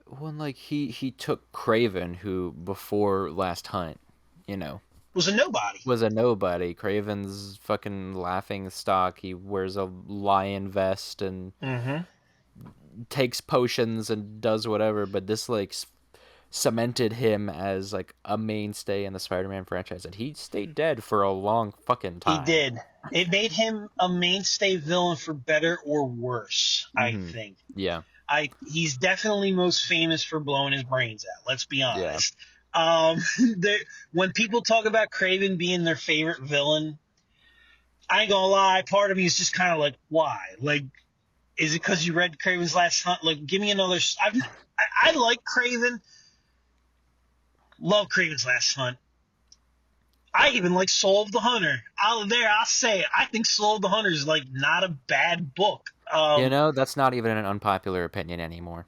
S1: when like he took Craven, who before Last Hunt, you know,
S2: was a nobody."
S1: was a nobody. Craven's fucking laughing stock. He wears a lion vest and
S2: Mm-hmm.
S1: takes potions and does whatever, but this like cemented him as like a mainstay in the Spider-Man franchise, and he stayed dead for a long fucking
S2: He
S1: time.
S2: did. It made him a mainstay villain for better or worse, I
S1: Mm-hmm.
S2: think.
S1: Yeah.
S2: He's definitely most famous for blowing his brains out. Let's be
S1: Yeah.
S2: honest. Um, when people talk about Craven being their favorite villain, I ain't gonna lie. Part of me is just kind of like, why? Like, is it because you read Craven's Last Hunt? Like, give me another. I like Craven. Love Craven's Last Hunt. I even like Soul of the Hunter. I'll say it. I think Soul of the Hunter is like not a bad book.
S1: You know, that's not even an unpopular opinion anymore.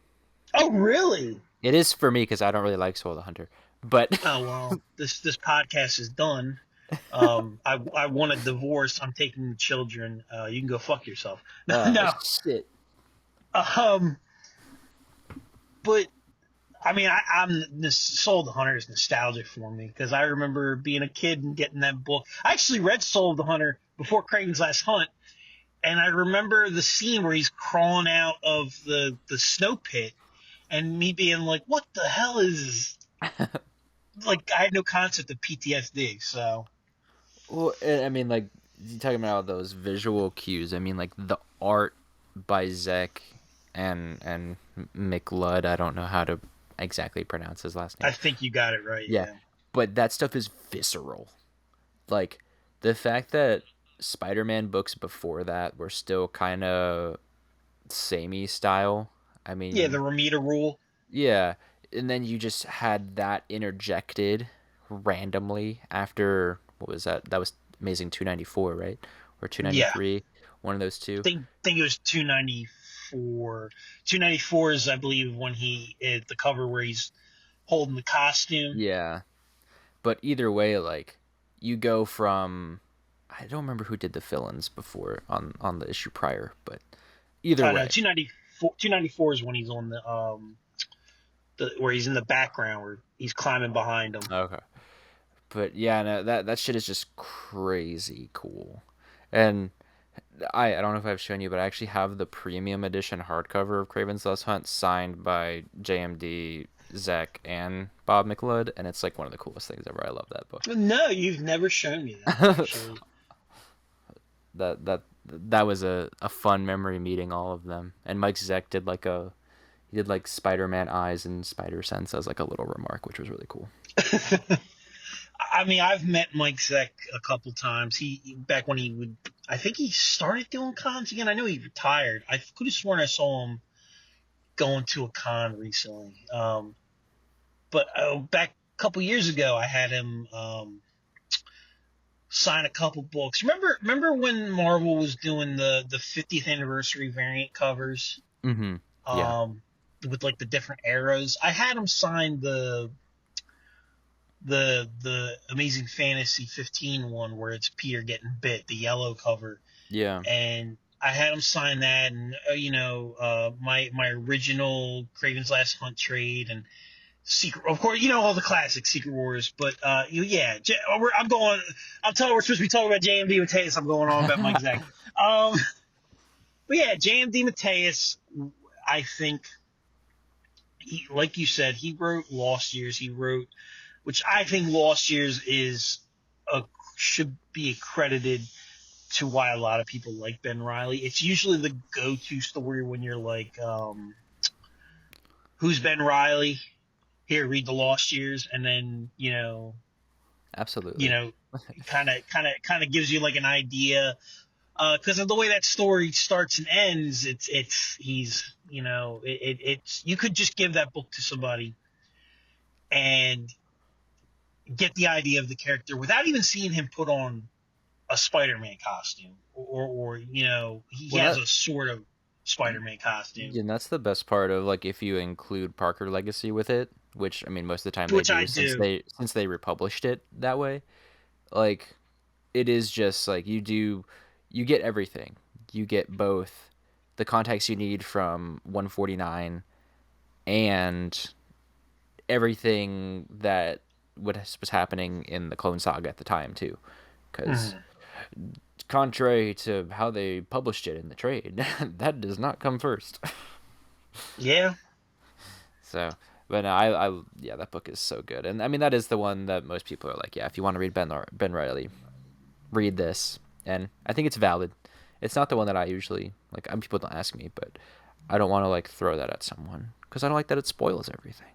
S2: Oh really?
S1: It is for me because I don't really like Soul the Hunter. But
S2: Oh well, this podcast is done. I want a divorce. I'm taking the children. You can go fuck yourself. No.
S1: shit.
S2: Um, but I mean, I'm this Soul of the Hunter is nostalgic for me because I remember being a kid and getting that book. I actually read Soul of the Hunter before Craven's Last Hunt, and I remember the scene where he's crawling out of the snow pit, and me being like, "What the hell is?" Like, I had no concept of PTSD, so.
S1: Well, I mean, like you talking about those visual cues. I mean, like the art by Zek and McLudd. I don't know how to exactly pronounce his last
S2: I
S1: name.
S2: think you got it right.
S1: Yeah,
S2: Yeah.
S1: but that stuff is visceral. Like the fact that Spider-Man books before that were still kind of samey style. I
S2: Yeah, the
S1: mean,
S2: Ramita rule.
S1: yeah, and then you just had that interjected randomly after what was that? That was Amazing 294, right? Or
S2: Yeah.
S1: 293, one of those two.
S2: Think it was 294. 294 is, I believe, when he at the cover where he's holding the costume.
S1: Yeah, but either way, like you go from I don't remember who did the fill-ins before on the issue prior, but either
S2: Oh no,
S1: way.
S2: 294. 294 is when he's on the where he's in the background where he's climbing behind him.
S1: Okay. But yeah, no, that shit is just crazy cool. And I don't know if I've shown you, but I actually have the premium edition hardcover of Craven's Last Hunt signed by JMD, Zach, and Bob McLeod, and it's like one of the coolest things ever. I love that book.
S2: No, you've never shown me that actually.
S1: That was a fun memory meeting all of them. And Mike Zeck did like he did like Spider-Man eyes and Spider Sense as like a little remark, which was really cool.
S2: I mean, I've met Mike Zeck a couple times. He back when he would, I think he started doing cons again. I know he retired. I could have sworn I saw him going to a con recently. But back a couple years ago, I had him sign a couple books. Remember when Marvel was doing the 50th anniversary variant covers,
S1: Mm-hmm. Yeah.
S2: um, with like the different eras? I had him sign the Amazing Fantasy 15 one where it's Peter getting bit, the yellow cover,
S1: Yeah.
S2: and I had him sign that, and my original Craven's Last Hunt trade, and Secret, of course, all the classic Secret Wars, but yeah, I'm going. I'm telling we're supposed to be talking about JMD Mateus. I'm going on about Mike Zack. Um, but yeah, JMD Mateus, I think, like you said, he wrote Lost Years. He wrote, which I think Lost Years should be accredited to why a lot of people like Ben Riley. It's usually the go-to story when you're like, who's Ben Riley? Here, read the Lost Years, and then
S1: Absolutely.
S2: kind of gives you like an idea because of the way that story starts and ends. He's, it's, you could just give that book to somebody and get the idea of the character without even seeing him put on a Spider-Man costume, or he
S1: Well,
S2: has
S1: that
S2: a sort of Spider-Man costume,
S1: yeah, and that's the best part of like if you include Parker Legacy with it, which I mean most of the time they
S2: which I
S1: do
S2: do.
S1: since they republished it that way. Like it is just like you get everything. You get both the context you need from 149 and everything that was happening in the Clone Saga at the time too, because
S2: Mhm.
S1: contrary to how they published it in the trade, that does not come first.
S2: Yeah,
S1: So, but no, yeah, that book is so good, and I mean that is the one that most people are like, yeah, if you want to read Ben Riley, read this, and I think it's valid. It's not the one that I usually like. People don't ask me, but I don't want to like throw that at someone because I don't like that it spoils everything.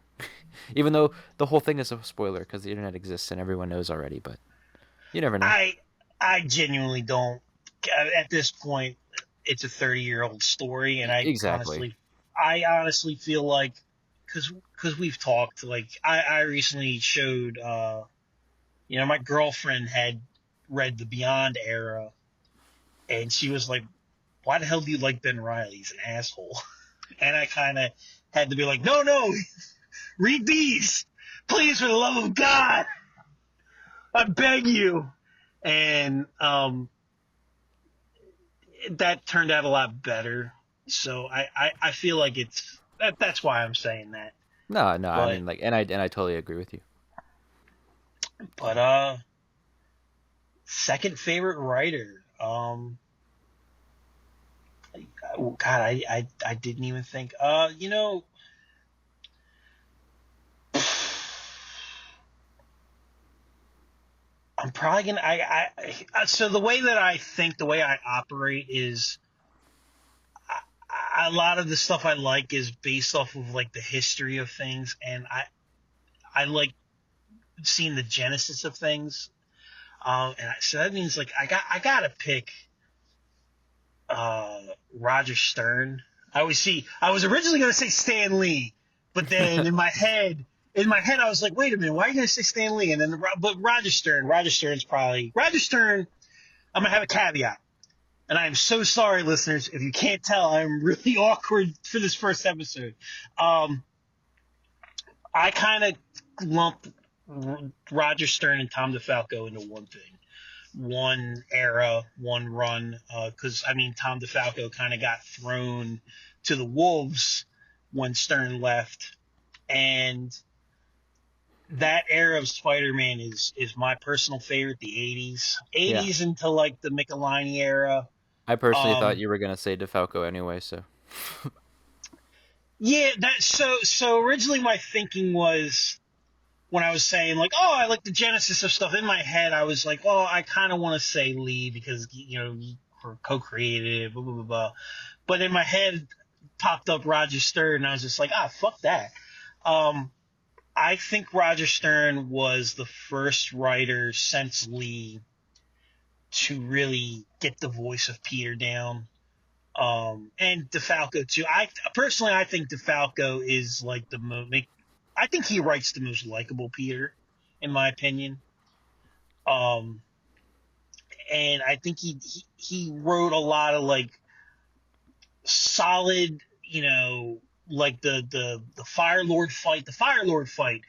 S1: Even though the whole thing is a spoiler because the internet exists and everyone knows already, but you never know.
S2: I I genuinely don't. At this point, it's a 30-year-old story, and
S1: Exactly.
S2: I honestly feel like, because we've talked, like I recently showed, my girlfriend had read the Beyond era, and she was like, "Why the hell do you like Ben Riley? He's an asshole." And I kind of had to be like, "No, no, read these, please, for the love of God, I beg you." And that turned out a lot better. So I feel like that's why I'm saying that.
S1: No, no, I
S2: But
S1: mean like, and I totally agree with you.
S2: but second favorite writer. God, I didn't even think. I'm probably gonna. So the way that I think, the way I operate is, a lot of the stuff I like is based off of like the history of things, and I like seeing the genesis of things. So that means like I gotta pick uh, Roger Stern. I was originally gonna say Stan Lee, but then in my head I was like, wait a minute, why are you gonna say Stan Lee? And then but Roger Stern's probably Roger Stern. I'm gonna have a caveat. And I'm so sorry, listeners, if you can't tell, I'm really awkward for this first episode. Um, I kind of lump Roger Stern and Tom DeFalco into one thing, one era, one run. Because I mean, Tom DeFalco kind of got thrown to the wolves when Stern left, and that era of Spider-Man is my personal favorite. The '80s,
S1: Yeah,
S2: '80s into like the Michelini era.
S1: I personally thought
S2: Um,
S1: you were gonna say DeFalco anyway, so
S2: yeah, so originally my thinking was, when I was saying like, oh, I like the genesis of stuff, in my head, I was like, well, I kind of want to say Lee because he co-created, blah blah blah blah. But in my head popped up Roger Stern, and I was just like, fuck that. Um, I think Roger Stern was the first writer since Lee to really get the voice of Peter down. And DeFalco too. I think DeFalco is like the most. I think he writes the most likable Peter, in my opinion. Um, and I think he wrote a lot of like solid, like the Fire Lord fight. The Fire Lord fight,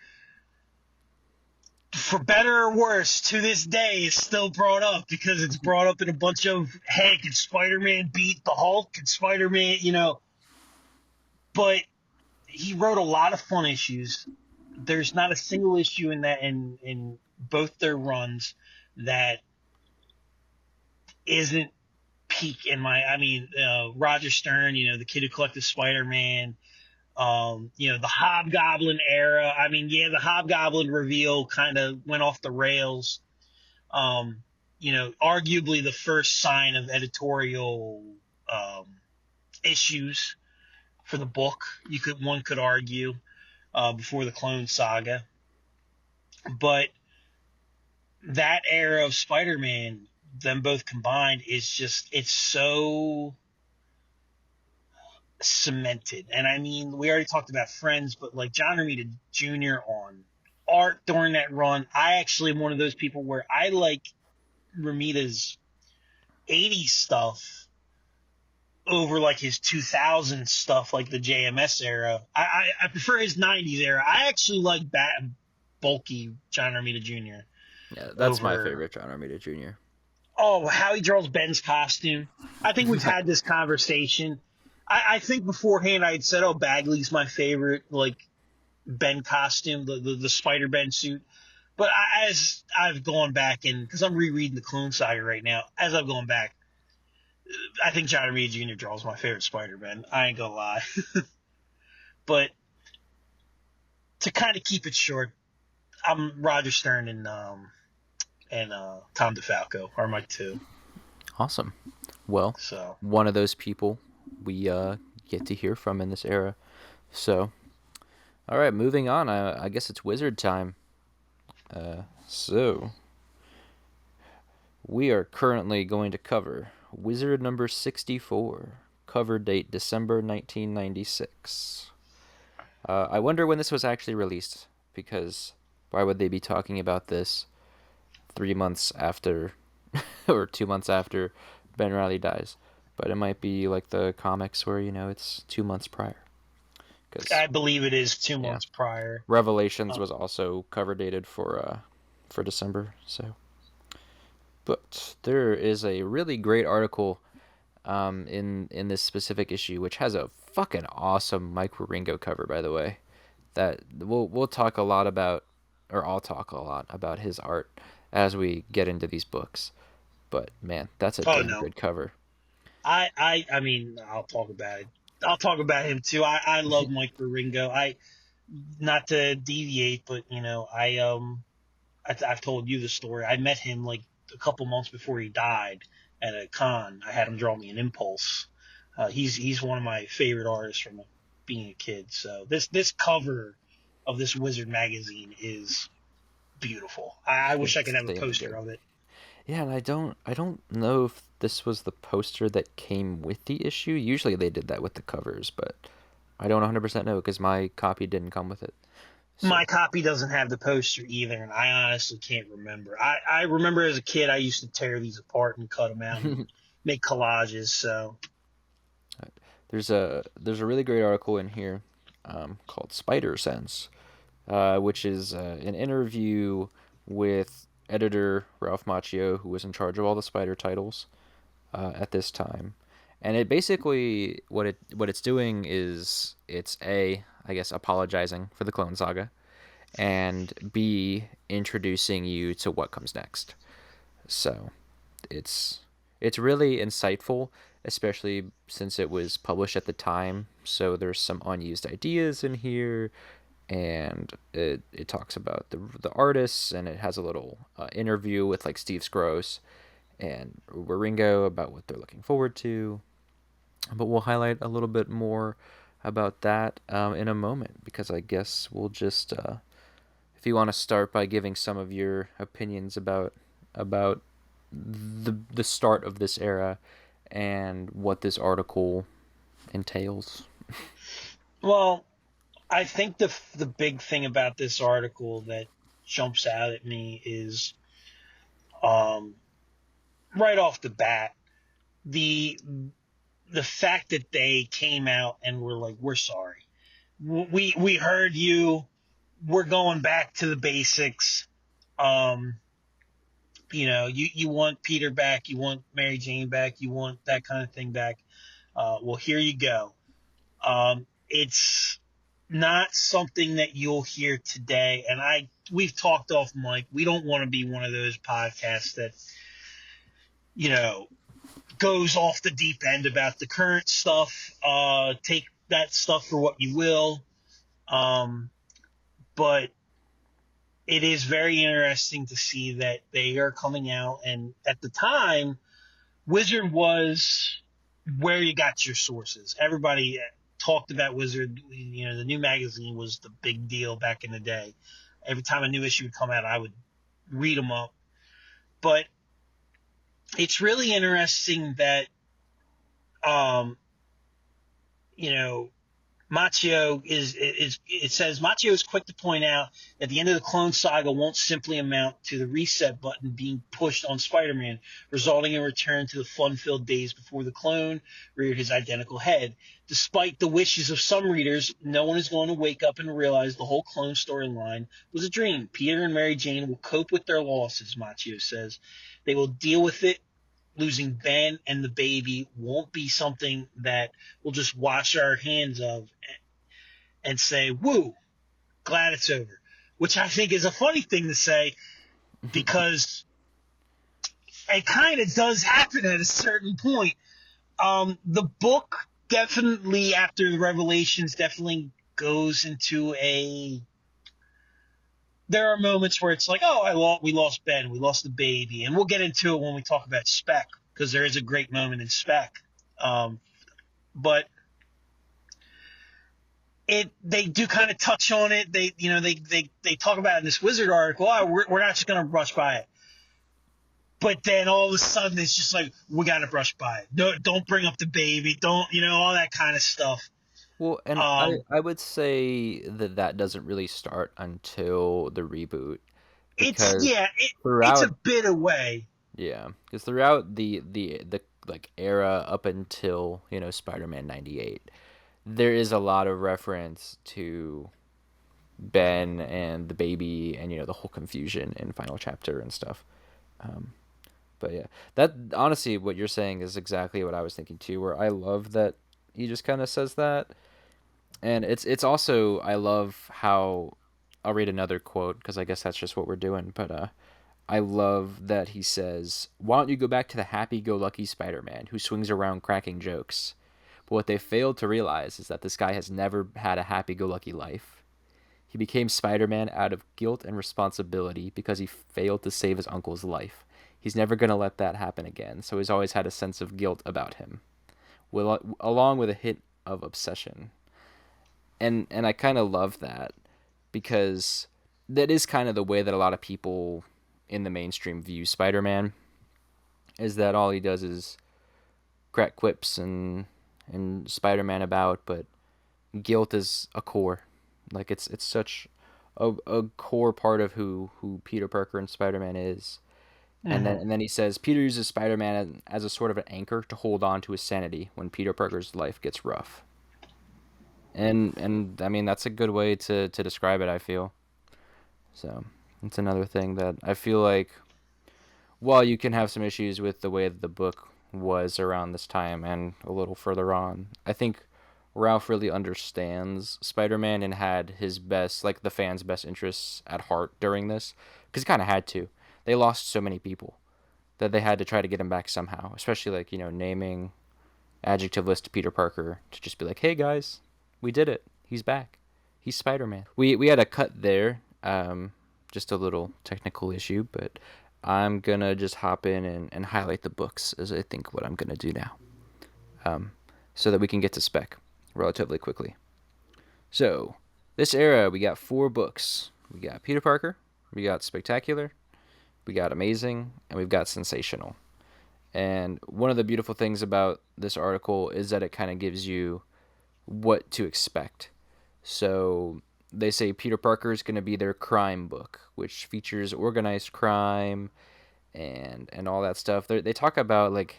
S2: for better or worse, to this day is still brought up because it's brought up in a bunch of, hey, can Spider-Man beat the Hulk? Can Spider-Man, But he wrote a lot of fun issues. There's not a single issue in that in both their runs that isn't peak in my. I mean, Roger Stern, the kid who collected Spider-Man, the Hobgoblin era. I mean, yeah, the Hobgoblin reveal kind of went off the rails. Um, arguably the first sign of editorial um, issues for the book. One could argue, before the Clone Saga. But that era of Spider-Man them both combined is just, it's so cemented. And I mean, we already talked about Friends, but like John Romita Jr. on art during that run, I actually am one of those people where I like Romita's 80s stuff over like his 2000s stuff, like the JMS era. I prefer his 90s era. I actually like bulky John Romita Jr.
S1: Yeah, that's my
S2: over.
S1: favorite John Romita Jr.
S2: Oh, how he draws Ben's costume. I think we've had this conversation. I think beforehand I had said, oh, Bagley's my favorite, like, Ben costume, the Spider Ben suit. But as I've gone back, and because I'm rereading the Clone Saga right now, as I've gone back, I think John Romita Jr. draws my favorite Spider Ben. I ain't gonna lie. But to kind of keep it short, I'm Roger Stern and Tom DeFalco are my two.
S1: Awesome. Well,
S2: So
S1: one of those people we get to hear from in this era. So, all right, moving on. I guess it's Wizard time. So, we are currently going to cover Wizard number 64, cover date December 1996. I wonder when this was actually released, because why would they be talking about this 3 months after, or 2 months after Ben Reilly dies? But it might be like the comics where, it's 2 months prior.
S2: I believe it is 2 months prior.
S1: Revelations was also cover dated for December, so. But there is a really great article in this specific issue, which has a fucking awesome Mike Wieringo cover, by the way. That we'll talk a lot about, or I'll talk a lot about his art as we get into these books. But man, that's a damn good cover.
S2: I mean, I'll talk about it. I'll talk about him too. I love Mike Wieringo. Not to deviate, but I've told you the story. I met him like a couple months before he died at a con. I had him draw me an Impulse. He's one of my favorite artists from being a kid. So this cover of this Wizard magazine is beautiful. I wish I could have a poster of it.
S1: Yeah, and I don't know if this was the poster that came with the issue. Usually they did that with the covers, but I don't 100% know because my copy didn't come with it.
S2: So. My copy doesn't have the poster either, and I honestly can't remember. I remember as a kid I used to tear these apart and cut them out and make collages. So
S1: there's a really great article in here called Spider Sense, which is an interview with editor Ralph Macchio, who was in charge of all the Spider titles at this time. And it basically, what it's doing is it's A, I guess, apologizing for the Clone Saga, and B, introducing you to what comes next. So it's really insightful, especially since it was published at the time. So there's some unused ideas in here, and it talks about the artists, and it has a little interview with like Steve Skroce and Wieringo about what they're looking forward to. But we'll highlight a little bit more about that in a moment, because I guess we'll just if you want to start by giving some of your opinions about the start of this era and what this article entails.
S2: Well, I think the big thing about this article that jumps out at me is, right off the bat, the fact that they came out and were like, "We're sorry, we heard you, we're going back to the basics." You want Peter back, you want Mary Jane back, you want that kind of thing back. Well, here you go. It's not something that you'll hear today. And we've talked off mic. We don't want to be one of those podcasts that, goes off the deep end about the current stuff. Take that stuff for what you will. But it is very interesting to see that they are coming out. And at the time, Wizard was where you got your sources. Everybody talked about Wizard. The new magazine was the big deal back in the day. Every time a new issue would come out, I would read them up. But it's really interesting that um, you know Machio is it says Machio is quick to point out that the end of the Clone Saga won't simply amount to the reset button being pushed on Spider-Man, resulting in a return to the fun-filled days before the clone reared his identical head. Despite the wishes of some readers, no one is going to wake up and realize the whole clone storyline was a dream. Peter and Mary Jane will cope with their losses, Machio says. They will deal with it. Losing Ben and the baby won't be something that we'll just wash our hands of and say, woo, glad it's over. Which I think is a funny thing to say because it kind of does happen at a certain point. The book definitely, after the revelations, definitely goes into a. There are moments where it's like, oh, we lost Ben, we lost the baby, and we'll get into it when we talk about Spec because there is a great moment in Spec. But they do kind of touch on it. They talk about it in this Wizard article. Oh, we're not just gonna brush by it. But then all of a sudden it's just like we gotta brush by it. No, don't bring up the baby. Don't all that kind of stuff.
S1: Well, and
S2: Um,
S1: I would say that that doesn't really start until the reboot,
S2: it's
S1: because
S2: yeah, it's a
S1: throughout,
S2: bit away.
S1: yeah, because throughout the like era up until, Spider-Man 98, there is a lot of reference to Ben and the baby, and the whole confusion in final chapter and stuff. Um, but yeah, that honestly, what you're saying is exactly what I was thinking too. Where I love that he just kind of says that, and it's also, I love how, I'll read another quote because I guess that's just what we're doing. But I love that he says, "Why don't you go back to the happy-go-lucky Spider-Man who swings around cracking jokes?" But what they failed to realize is that this guy has never had a happy-go-lucky life. He became Spider-Man out of guilt and responsibility because he failed to save his uncle's life. He's never going to let that happen again, so he's always had a sense of guilt about him, along with a hint of obsession. And I kind of love that, because that is kind of the way that a lot of people in the mainstream view Spider-Man, is that all he does is crack quips and Spider-Man about, but guilt is a core. Like it's such a core part of who Peter Parker and Spider-Man is. And then
S2: Mhm.
S1: and then he says Peter uses Spider-Man as a sort of an anchor to hold on to his sanity when Peter Parker's life gets rough. And I mean, that's a good way to describe it, I feel. So it's another thing that I feel like, while you can have some issues with the way that the book was around this time and a little further on, I think Ralph really understands Spider-Man and had his best, like the fans' best interests at heart during this, because he kind of had to. They lost so many people that they had to try to get him back somehow, especially like, naming adjectiveless to Peter Parker to just be like, hey guys, we did it. He's back. He's Spider-Man. We had a cut there, just a little technical issue, but I'm gonna just hop in and highlight the books as I think what I'm gonna do now, um, so that we can get to spec relatively quickly. So this era, we got 4 books. We got Peter Parker, we got Spectacular, we got Amazing, and we've got Sensational. And one of the beautiful things about this article is that it kind of gives you what to expect. So they say Peter Parker is going to be their crime book, which features organized crime and all that stuff. They talk about like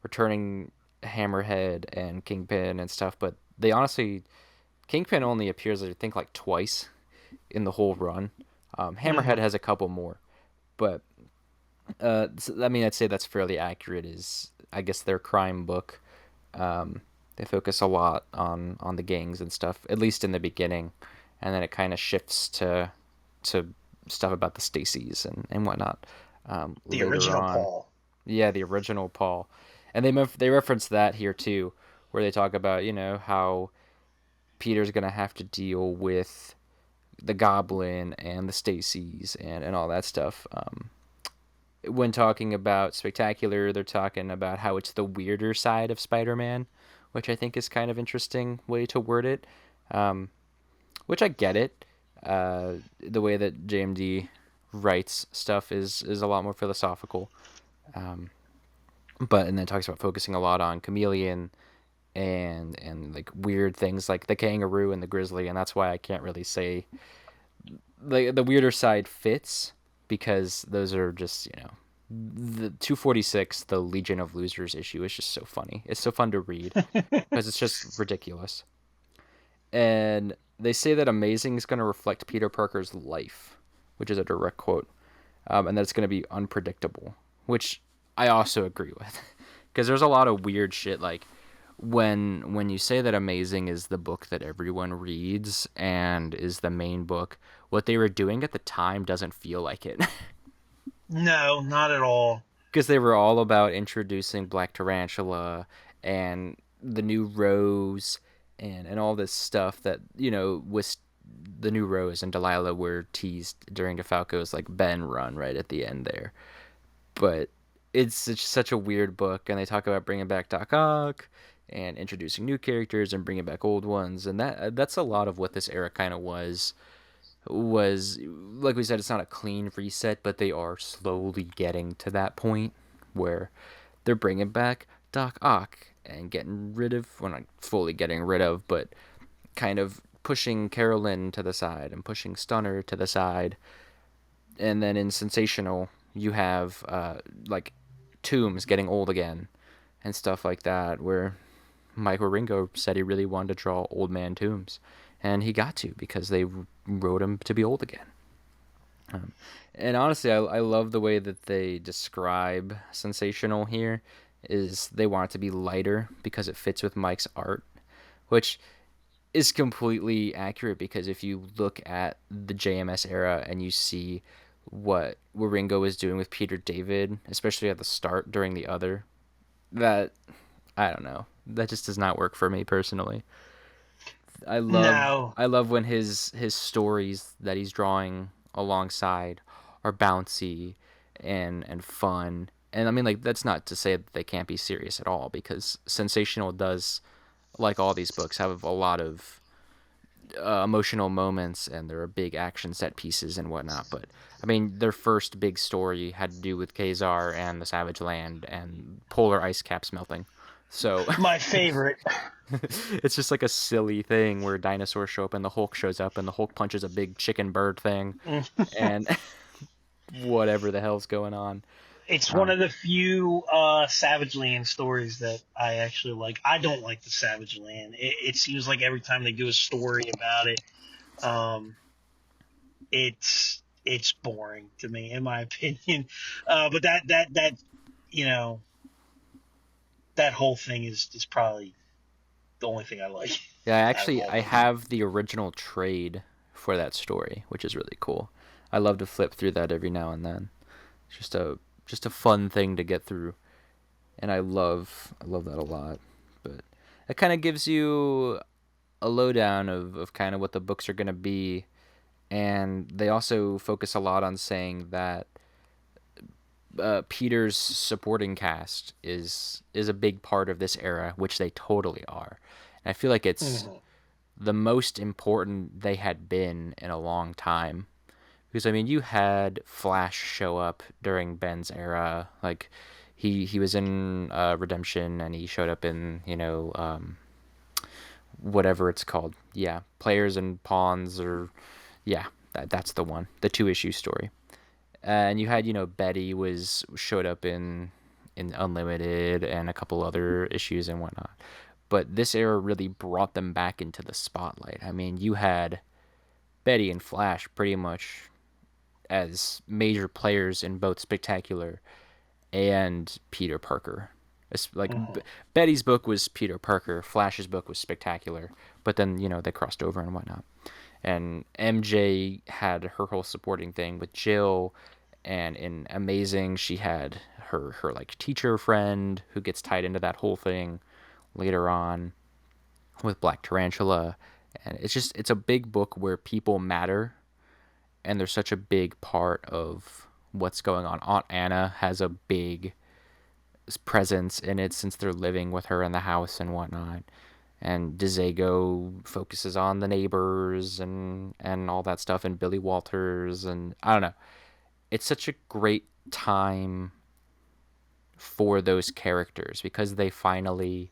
S1: returning Hammerhead and Kingpin and stuff, but they honestly, Kingpin only appears, I think, like twice in the whole run. Hammerhead
S2: Mhm.
S1: has a couple more, but I mean, I'd say that's fairly accurate. Is, I guess, their crime book. They focus a lot on the gangs and stuff, at least in the beginning, and then it kind of shifts to stuff about the Stacys and whatnot,
S2: The
S1: later
S2: original
S1: on.
S2: Paul.
S1: Yeah, the original Paul, and they reference that here too, where they talk about, how Peter's gonna have to deal with the Goblin and the Stacys and all that stuff. When talking about Spectacular, they're talking about how it's the weirder side of Spider-Man, which I think is kind of interesting way to word it. Um, which I get it. The way that JMD writes stuff is a lot more philosophical. Um, But and then talks about focusing a lot on Chameleon and like weird things like the kangaroo and the grizzly, and that's why I can't really say the weirder side fits because those are just the 246, the Legion of Losers issue is just so funny. It's so fun to read because it's just ridiculous. And they say that Amazing is going to reflect Peter Parker's life, which is a direct quote, and that it's going to be unpredictable, which I also agree with, because there's a lot of weird shit like when you say that Amazing is the book that everyone reads and is the main book, what they were doing at the time doesn't feel like it.
S2: No, not at all.
S1: Because they were all about introducing Black Tarantula and the new Rose and all this stuff that was the new Rose and Delilah were teased during DeFalco's like Ben run right at the end there. But it's such a weird book, and they talk about bringing back Doc Ock and introducing new characters and bringing back old ones, and that's a lot of what this era kind of was like we said, it's not a clean reset, but they are slowly getting to that point where they're bringing back Doc Ock and getting rid of, well, not fully getting rid of, but kind of pushing Carolyn to the side and pushing Stunner to the side. And then in Sensational, you have like Toombs getting old again and stuff like that, where Mike Wieringo said he really wanted to draw Old Man Toombs, and he got to because they wrote him to be old again. And honestly, I love the way that they describe Sensational here. Is they want it to be lighter because it fits with Mike's art, which is completely accurate because if you look at the JMS era and you see what Wieringo was doing with Peter David, especially at the start during the other, that I don't know, that just does not work for me personally. I love
S2: No.
S1: I love when his stories that he's drawing alongside are bouncy and fun. And I mean, like, that's not to say that they can't be serious at all, because Sensational does, like all these books, have a lot of emotional moments, and there are big action set pieces and whatnot. But I mean, their first big story had to do with Kazar and the Savage Land and polar ice caps melting. So
S2: My favorite.
S1: it's just like a silly thing where dinosaurs show up and the Hulk shows up and the Hulk punches a big chicken bird thing and whatever the hell's going on.
S2: It's one
S1: Um,
S2: of the few Savage Land stories that I actually like. I don't like the Savage Land. It seems like every time they do a story about it, um, it's boring to me, in my opinion. But that you know that whole thing is probably the only thing I like
S1: yeah,
S2: out of
S1: I
S2: all of them.
S1: have the original trade for that story, which is really cool. I love to flip through that every now and then. It's just a fun thing to get through, and I love that a lot. But it kind of gives you a lowdown of kind of what the books are going to be, and they also focus a lot on saying that Peter's supporting cast is a big part of this era, which they totally are. And I feel like it's
S2: Mhm.
S1: the most important they had been in a long time. Because I mean, you had Flash show up during Ben's era, like he was in Redemption, and he showed up in whatever it's called. Yeah, Players and Pawns, or yeah, that's the one, the 2 issue story. And you had Betty was showed up in Unlimited and a couple other issues and whatnot. But this era really brought them back into the spotlight. I mean, you had Betty and Flash pretty much as major players in both Spectacular and Peter Parker. It's like
S2: Mhm.
S1: Betty's book was Peter Parker, Flash's book was Spectacular, but then they crossed over and whatnot. And MJ had her whole supporting thing with Jill, and in Amazing she had her like teacher friend who gets tied into that whole thing later on with Black Tarantula. And it's a big book where people matter, and they're such a big part of what's going on. Aunt Anna has a big presence in it since they're living with her in the house and whatnot. And DeZago focuses on the neighbors and all that stuff, and Billy Walters, and I don't know. It's such a great time for those characters because they finally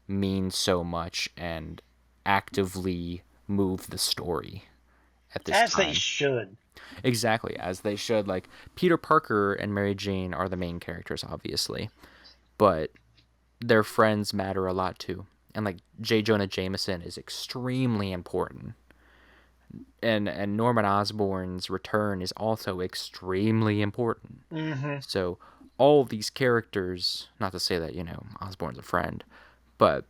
S1: mean so much and actively move the story at this
S2: As they
S1: time.
S2: should.
S1: Exactly, as they should. Like, Peter Parker and Mary Jane are the main characters, obviously, but their friends matter a lot too. And like J. Jonah Jameson is extremely important. And Norman Osborn's return is also extremely important.
S2: Hmm.
S1: So all of these characters, not to say that, Osborn's a friend, but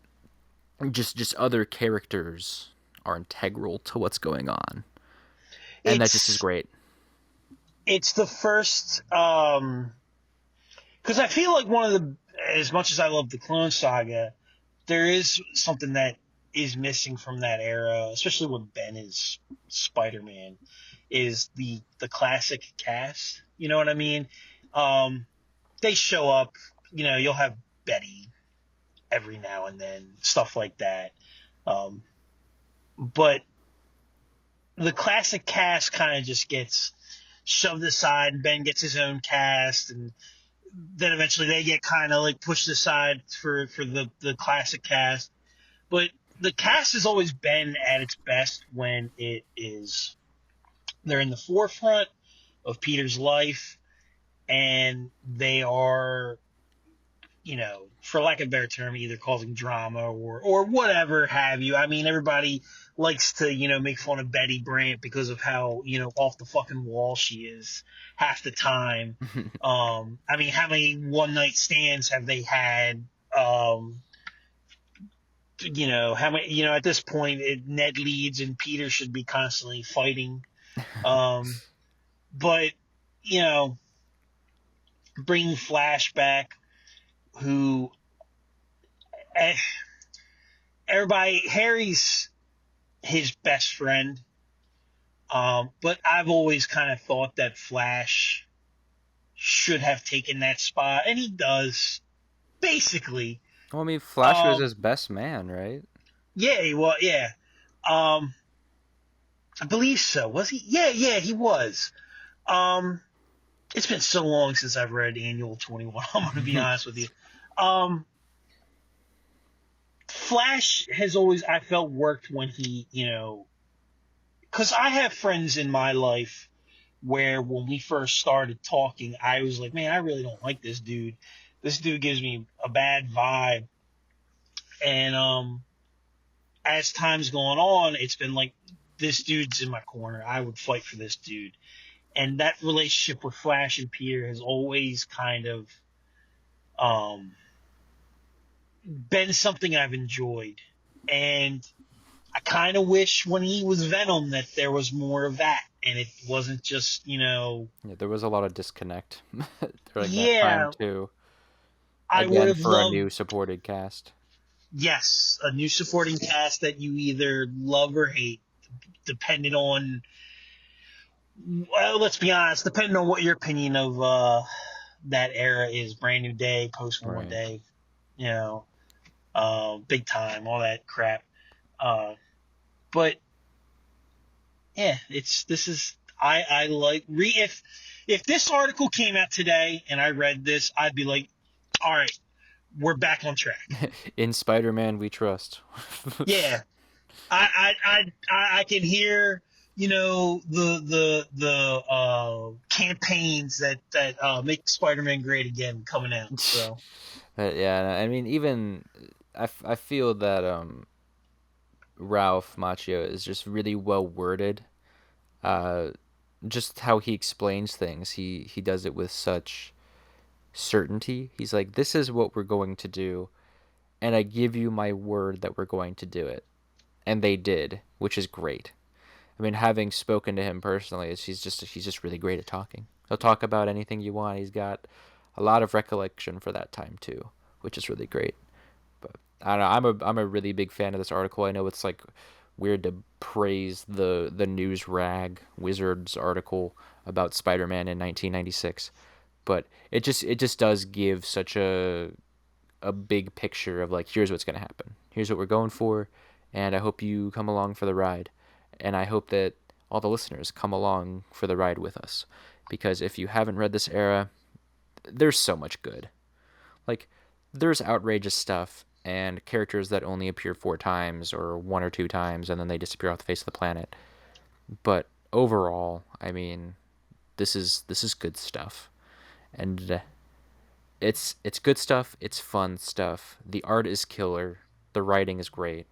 S1: just other characters are integral to what's going on. And that just is
S2: It's
S1: great.
S2: it's the first because I feel like one of the as much as I love the Clone Saga, there is something that is missing from that era, especially when Ben is Spider-Man, is the classic cast. You know what I mean? Um, they show up. You'll have Betty every now and then, stuff like that. Um, but the classic cast kind of just gets shoved aside, and Ben gets his own cast, and then eventually they get kind of like pushed aside for the classic cast. But the cast has always been at its best when they're in the forefront of Peter's life, and they are, for lack of a better term, either causing drama or whatever have you. I mean, everybody likes to, make fun of Betty Brant because of how, off the fucking wall she is half the time. I mean, how many one night stands have they had? How many, at this point, Ned Leeds and Peter should be constantly fighting. Um, but, you know, bringing Flashback, who eh, everybody, Harry's his best friend. But I've always kind of thought that Flash should have taken that spot, and he does, basically.
S1: Well, I mean, Flash was
S2: Um,
S1: his best man, right?
S2: yeah. Um, I believe so. Was he? Yeah, he was. Um, it's been so long since I've read Annual 21. I'm going to be honest with you. Um, Flash has always, I felt, worked when he, because I have friends in my life where when we first started talking, I was like, man, I really don't like this dude. This dude gives me a bad vibe. And as time's going on, it's been like, this dude's in my corner. I would fight for this dude. And that relationship with Flash and Peter has always kind of um, been something I've enjoyed. And I kind of wish when he was Venom that there was more of that. And it wasn't just,
S1: Yeah, there was a lot of disconnect during that time
S2: yeah,
S1: too.
S2: I would
S1: Again,
S2: have
S1: for a
S2: loved,
S1: new supported cast.
S2: yes, a new supporting cast that you either love or hate, depending on, well, let's be honest, depending on what your opinion of that era is. Brand New Day, Post War
S1: Right.
S2: Day, you know, Big Time, all that crap. Uh, but yeah, I like if this article came out today and I read this, I'd be like, all right, we're back on track.
S1: In Spider-Man, we trust.
S2: Yeah, I can hear, the campaigns that make Spider-Man great again coming out. So
S1: But yeah, I mean, even I feel that Ralph Macchio is just really well worded. Uh, just how he explains things, he does it with such certainty. He's like, "This is what we're going to do, and I give you my word that we're going to do it." And they did, which is great. I mean, having spoken to him personally, he's just really great at talking. He'll talk about anything you want. He's got a lot of recollection for that time too, which is really great. But I don't know. I'm a really big fan of this article. I know it's like weird to praise the news rag Wizards article about Spider-Man in 1996, but it just does give such a big picture of like, here's what's gonna happen. Here's what we're going for, and I hope you come along for the ride, and I hope that all the listeners come along for the ride with us, because if you haven't read this era, there's so much good. Like, there's outrageous stuff and characters that only appear 4 times or 1 or 2 times and then they disappear off the face of the planet. But overall, I mean, this is good stuff, and it's good stuff. It's fun stuff. The art is killer. The writing is great,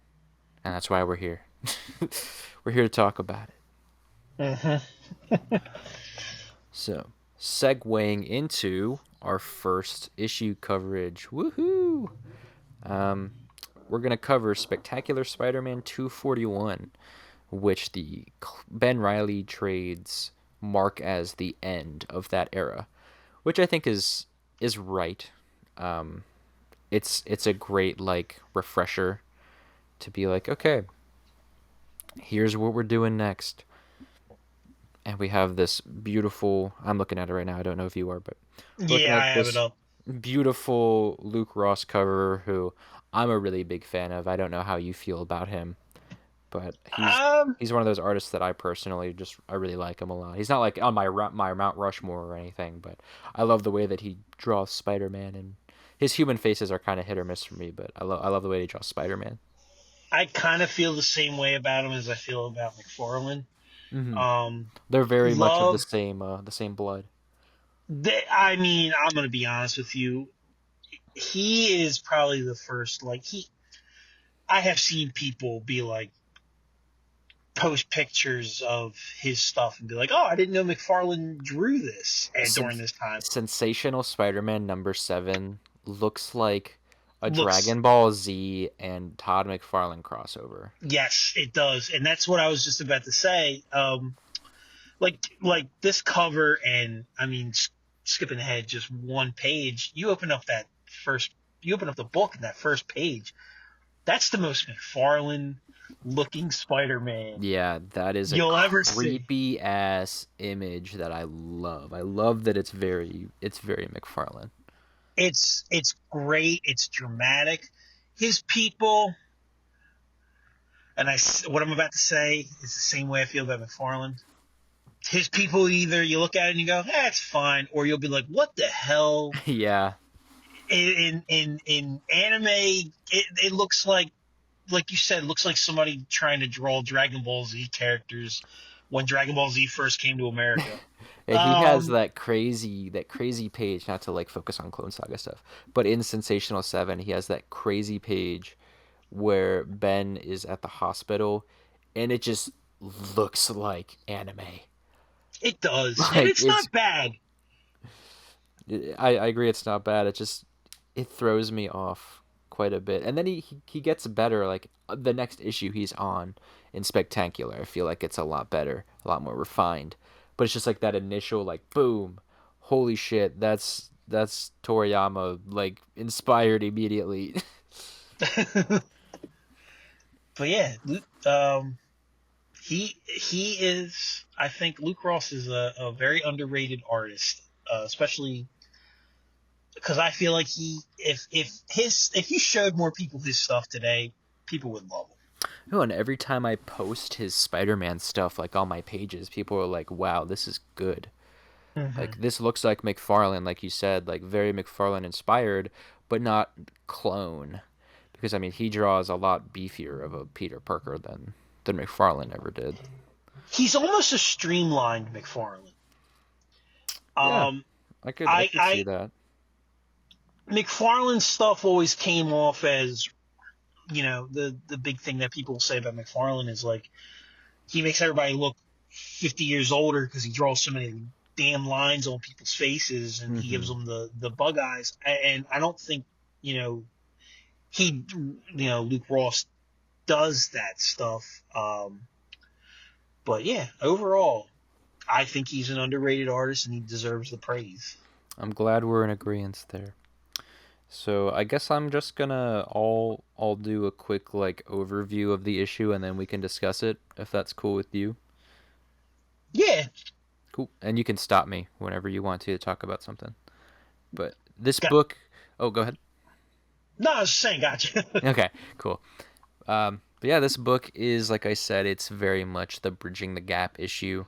S1: and that's why we're here. We're here to talk about it.
S2: Hmm.
S1: So, segueing into our first issue coverage. Woohoo! Um, we're gonna cover Spectacular Spider-Man 241, which the Ben Riley trades mark as the end of that era, which I think is right. Um, it's a great like refresher to be like, okay, here's what we're doing next, and we have this beautiful. I'm looking at it right now. I don't know if you are, but we're looking
S2: Yeah, I
S1: at
S2: have it
S1: this
S2: up.
S1: beautiful Luke Ross cover, who I'm a really big fan of. I don't know how you feel about him, but
S2: Um,
S1: he's one of those artists that I personally just I really like him a lot. He's not like on my Mount Rushmore or anything, but I love the way that he draws Spider-Man, and his human faces are kind of hit or miss for me, but I love the way he draws Spider-Man.
S2: I kind of feel the same way about him as I feel about McFarlane.
S1: Hmm.
S2: Um,
S1: They're very much of
S2: love.
S1: the same blood.
S2: I mean, I'm gonna be honest with you. He is probably the first. Like he, I have seen people be like post pictures of his stuff and be like, "Oh, I didn't know McFarlane drew this." And
S1: Sen-
S2: during this time,
S1: Sensational Spider-Man #7 looks like a
S2: looks
S1: Dragon Ball Z and Todd McFarlane crossover.
S2: yes, it does, and that's what I was just about to say. Like this cover, and I mean, skipping ahead just one page, you open up that first, you open up the book and that first page. That's the most McFarlane looking Spider-Man
S1: Yeah, that is a
S2: you'll ever see.
S1: creepy ass image that I love. I love that it's very McFarlane.
S2: It's great. It's dramatic. His people, and what I'm about to say is the same way I feel about McFarlane. His people, either you look at it and you go, it's fine, or you'll be like, what the hell?
S1: Yeah.
S2: In anime, it looks like you said, it looks like somebody trying to draw Dragon Ball Z characters when Dragon Ball Z first came to America.
S1: And he has
S2: Um,
S1: that crazy page, not to like focus on Clone Saga stuff, but in Sensational 7, he has that crazy page where Ben is at the hospital and it just looks like anime.
S2: it does, and
S1: Like
S2: it's not bad.
S1: I agree it's not bad. It throws me off quite a bit. And then he gets better like the next issue he's on in Spectacular. I feel like it's a lot better, a lot more refined. But it's just like that initial like boom, holy shit, that's Toriyama like inspired immediately.
S2: But yeah, he is. I think Luke Ross is a very underrated artist, especially because I feel like if he showed more people his stuff today, people would love him.
S1: Oh, and every time I post his Spider-Man stuff like on my pages, people are like, "Wow, this is good."
S2: Hmm.
S1: Like this looks like McFarlane, like you said, like very McFarlane inspired, but not clone. Because I mean, he draws a lot beefier of a Peter Parker than McFarlane ever did.
S2: He's almost a streamlined McFarlane.
S1: Yeah,
S2: Um,
S1: I
S2: I
S1: could see
S2: I
S1: that.
S2: McFarlane stuff always came off as the big thing that people say about McFarlane is like he makes everybody look 50 years older because he draws so many damn lines on people's faces and he gives
S1: Hmm.
S2: them the bug eyes. And I don't think you know he Luke Ross does that stuff. But yeah, overall, I think he's an underrated artist and he deserves the praise.
S1: I'm glad we're in agreement there. So I guess I'm just gonna all do a quick like overview of the issue and then we can discuss it if that's cool with you.
S2: Yeah,
S1: Cool. And you can stop me whenever you want to talk about something. But this
S2: got,
S1: book, oh, go ahead.
S2: no, I was just saying, gotcha.
S1: Okay, cool. But yeah, this book is, like I said, it's very much the bridging the gap issue.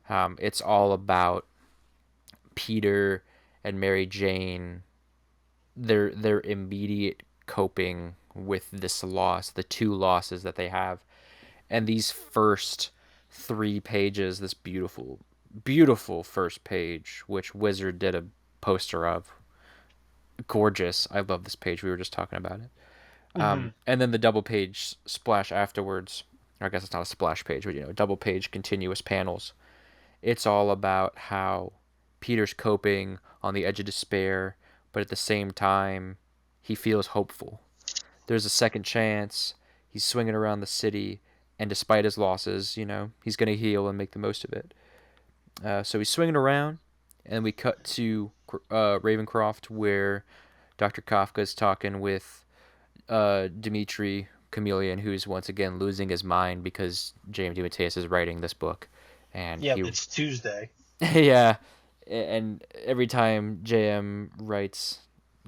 S1: It's all about Peter and Mary Jane their immediate coping with this loss, the two losses that they have, and these first 3 pages, this beautiful first page, which Wizard did a poster of, gorgeous. I love this page. We were just talking about it.
S2: Hmm.
S1: And then the double page splash afterwards. I guess it's not a splash page, but double page continuous panels. It's all about how Peter's coping on the edge of despair, but at the same time, he feels hopeful. There's a second chance. He's swinging around the city, and despite his losses, he's going to heal and make the most of it. So he's swinging around, and we cut to Ravencroft, where Dr. Kafka is talking with Dimitri Chameleon, who's once again losing his mind because James DeMatteis is writing this book, and
S2: Yep, it's Tuesday.
S1: yeah, and every time JM writes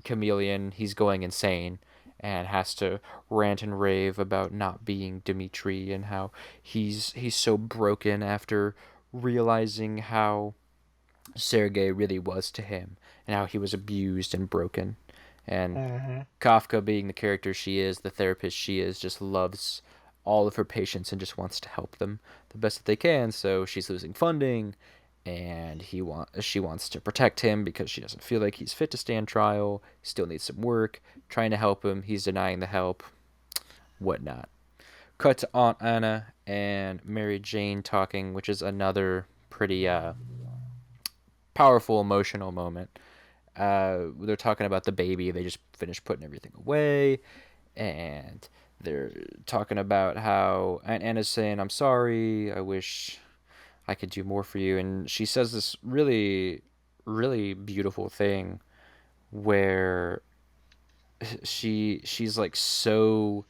S1: Chameleon, he's going insane and has to rant and rave about not being Dimitri and how he's so broken after realizing how Sergei really was to him and how he was abused and broken. And
S2: Hmm.
S1: Kafka, being the character she is, the therapist she is, just loves all of her patients and just wants to help them the best that they can. So she's losing funding, and she wants to protect him because she doesn't feel like he's fit to stand trial. He still needs some work. Trying to help him, he's denying the help. Whatnot. Cut to Aunt Anna and Mary Jane talking, which is another pretty powerful emotional moment. They're talking about the baby. They just finished putting everything away, and they're talking about how Aunt Anna's saying, "I'm sorry. I wish I could do more for you." And she says this really, really beautiful thing where she's like so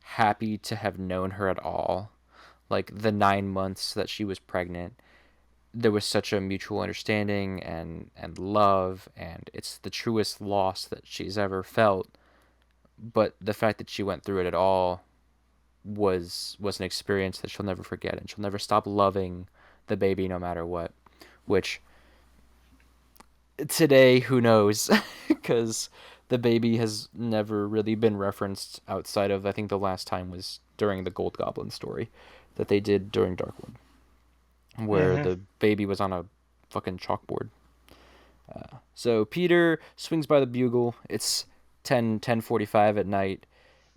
S1: happy to have known her at all. Like the 9 months that she was pregnant, there was such a mutual understanding and love, and it's the truest loss that she's ever felt. But the fact that she went through it at all was an experience that she'll never forget, and she'll never stop loving the baby no matter what. Which today, who knows? Because the baby has never really been referenced outside of, I think the last time was during the Gold Goblin story that they did during Darkwood, where
S2: Hmm.
S1: the baby was on a fucking chalkboard. So Peter swings by the bugle. It's 10:45 at night,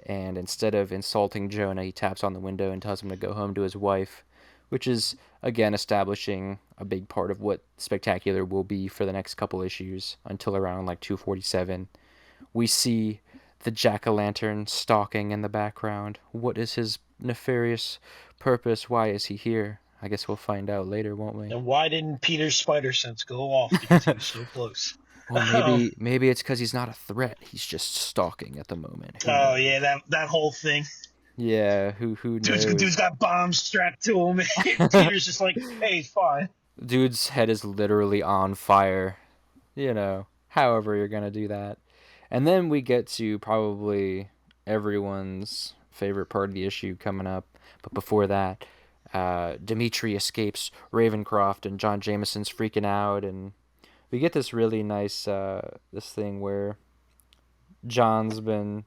S1: and instead of insulting Jonah, he taps on the window and tells him to go home to his wife, which is again establishing a big part of what Spectacular will be for the next couple issues until around like 247. We see the jack-o'-lantern stalking in the background. What is his nefarious purpose? Why is he here? I guess we'll find out later, won't we?
S2: And why didn't Peter's spider sense go off? Because he was so close.
S1: Well,
S2: Um,
S1: maybe it's because he's not a threat. He's just stalking at the moment. Who
S2: oh
S1: knows?
S2: yeah, that whole thing.
S1: Yeah, who
S2: Dude's
S1: knows?
S2: got bombs strapped to him. Peter's just like, hey, fine.
S1: Dude's head is literally on fire. However you're gonna do that. And then we get to probably everyone's favorite part of the issue coming up. But before that, Dimitri escapes Ravencroft, and John Jameson's freaking out, and we get this really nice this thing where John's been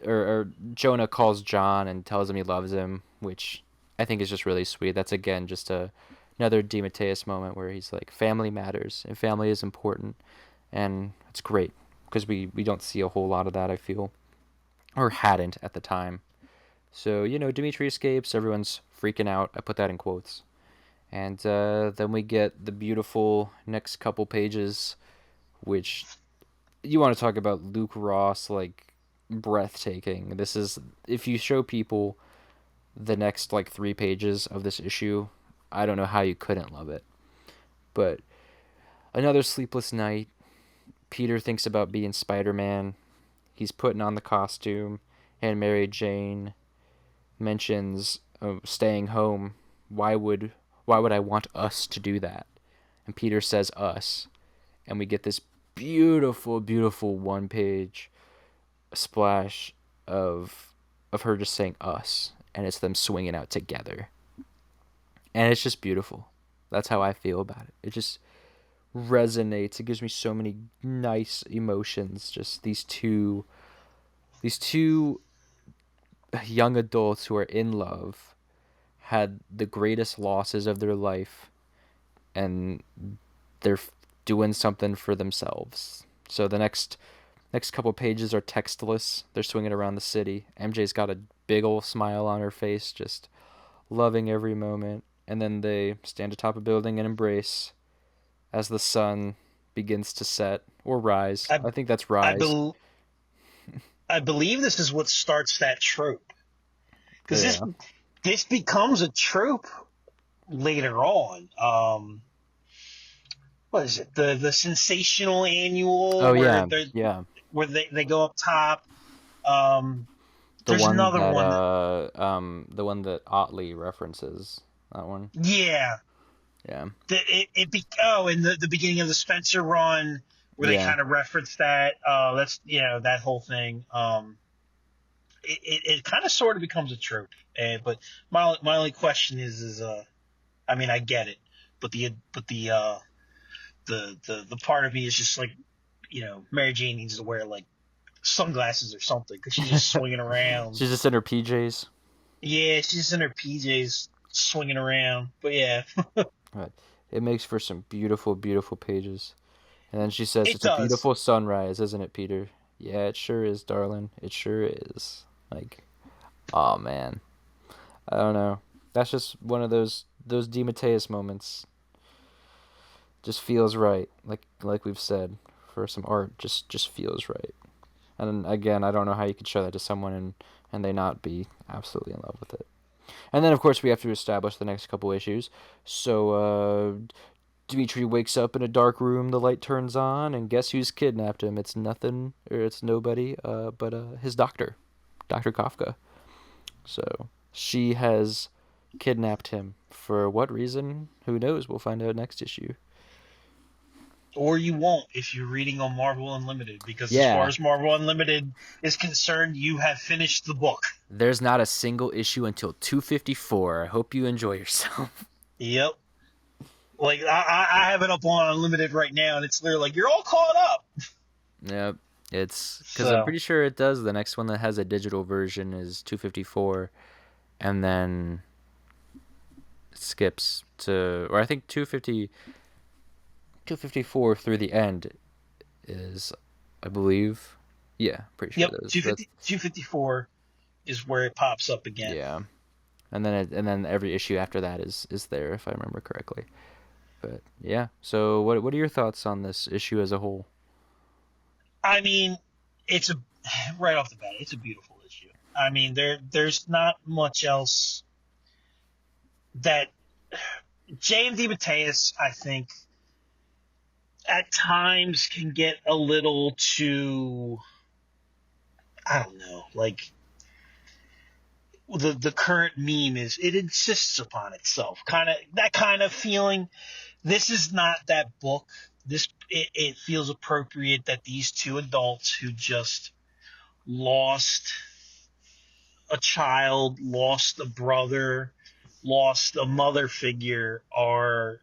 S1: or Jonah calls John and tells him he loves him, which I think is just really sweet. That's again just another DeMatteis moment where he's like, family matters and family is important, and it's great because we don't see a whole lot of that, I feel, or hadn't at the time. So Dimitri escapes, everyone's freaking out. I put that in quotes, and then we get the beautiful next couple pages, which you want to talk about Luke Ross, like breathtaking. This is, if you show people the next like 3 pages of this issue, I don't know how you couldn't love it. But another sleepless night. Peter thinks about being Spider-Man. He's putting on the costume, and Mary Jane mentions staying home. Why would I want us to do that? And Peter says us, and we get this beautiful, beautiful one-page splash of her just saying us, and it's them swinging out together, and it's just beautiful. That's how I feel about it. It just resonates. It gives me so many nice emotions. Just these two young adults who are in love had the greatest losses of their life, and they're doing something for themselves. So the next couple pages are textless. They're swinging around the city. MJ's got a big old smile on her face, just loving every moment. And then they stand atop a building and embrace as the sun begins to set or rise.
S2: I
S1: I think that's
S2: I
S1: rise.
S2: bel I believe this is what starts that trope, because this
S1: Yeah.
S2: this becomes a trope later on. What is it? The sensational annual
S1: Oh
S2: where
S1: yeah,
S2: they
S1: yeah.
S2: they go up top. Um,
S1: The
S2: there's
S1: one
S2: another
S1: that
S2: one that,
S1: the one that Otley references. That one.
S2: yeah,
S1: Yeah.
S2: in the beginning of the Spencer run where they
S1: Yeah.
S2: kind of reference that. That's that whole thing. It kind of sort of becomes a trope. But my only question is I mean, I get it, but the part of me is just like, Mary Jane needs to wear like sunglasses or something because she's just swinging around.
S1: She's just in her PJs.
S2: Yeah, she's just in her PJs swinging around. But yeah,
S1: But it makes for some beautiful, beautiful pages. And then she says,
S2: it
S1: "It's a
S2: does.
S1: beautiful sunrise, isn't it, Peter?" Yeah, it sure is, darling. It sure is. Like, oh man, I don't know. That's just one of those DeMatteis moments. Just feels right. Like we've said, for some art, just feels right. And again, I don't know how you could show that to someone and they not be absolutely in love with it. And then, of course, we have to establish the next couple issues. So, Dimitri wakes up in a dark room, the light turns on, and guess who's kidnapped him? It's nothing, or it's nobody, but his doctor, Dr. Kafka. So, she has kidnapped him. For what reason? Who knows? We'll find out next issue.
S2: Or you won't if you're reading on Marvel Unlimited, because as far
S1: Yeah,
S2: as Marvel Unlimited is concerned, you have finished the book.
S1: there's not a single issue until 254. I hope you enjoy yourself.
S2: Yep. Like I have it up on Unlimited right now, and it's literally like you're all caught up.
S1: Yep. It's because I'm
S2: So
S1: pretty sure it does. The next one that has a digital version is 254, and then it skips to, or I think 254 through the end is, I believe, yeah, pretty sure
S2: yep,
S1: it is.
S2: 250, 254 is where it pops up again.
S1: Yeah, and then every issue after that is there if I remember correctly. But yeah, so what are your thoughts on this issue as a whole?
S2: I mean, it's a right off the bat, it's a beautiful issue. I mean, there's not much else that J.M.D. Mateus, I think, at times can get a little too, I don't know, like the current meme is it insists upon itself, kind of that kind of feeling. This is not that book. It feels appropriate that these two adults who just lost a child, lost a brother, lost a mother figure are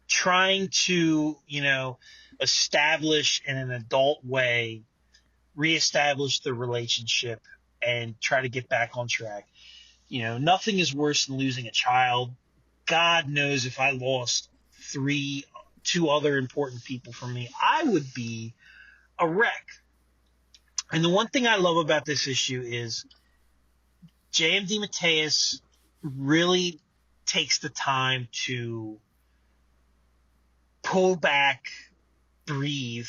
S2: trying to, establish in an adult way, reestablish the relationship and try to get back on track. Nothing is worse than losing a child. God knows if I lost two other important people from me, I would be a wreck. And the one thing I love about this issue is J.M.D. Mateus really takes the time to pull back, breathe,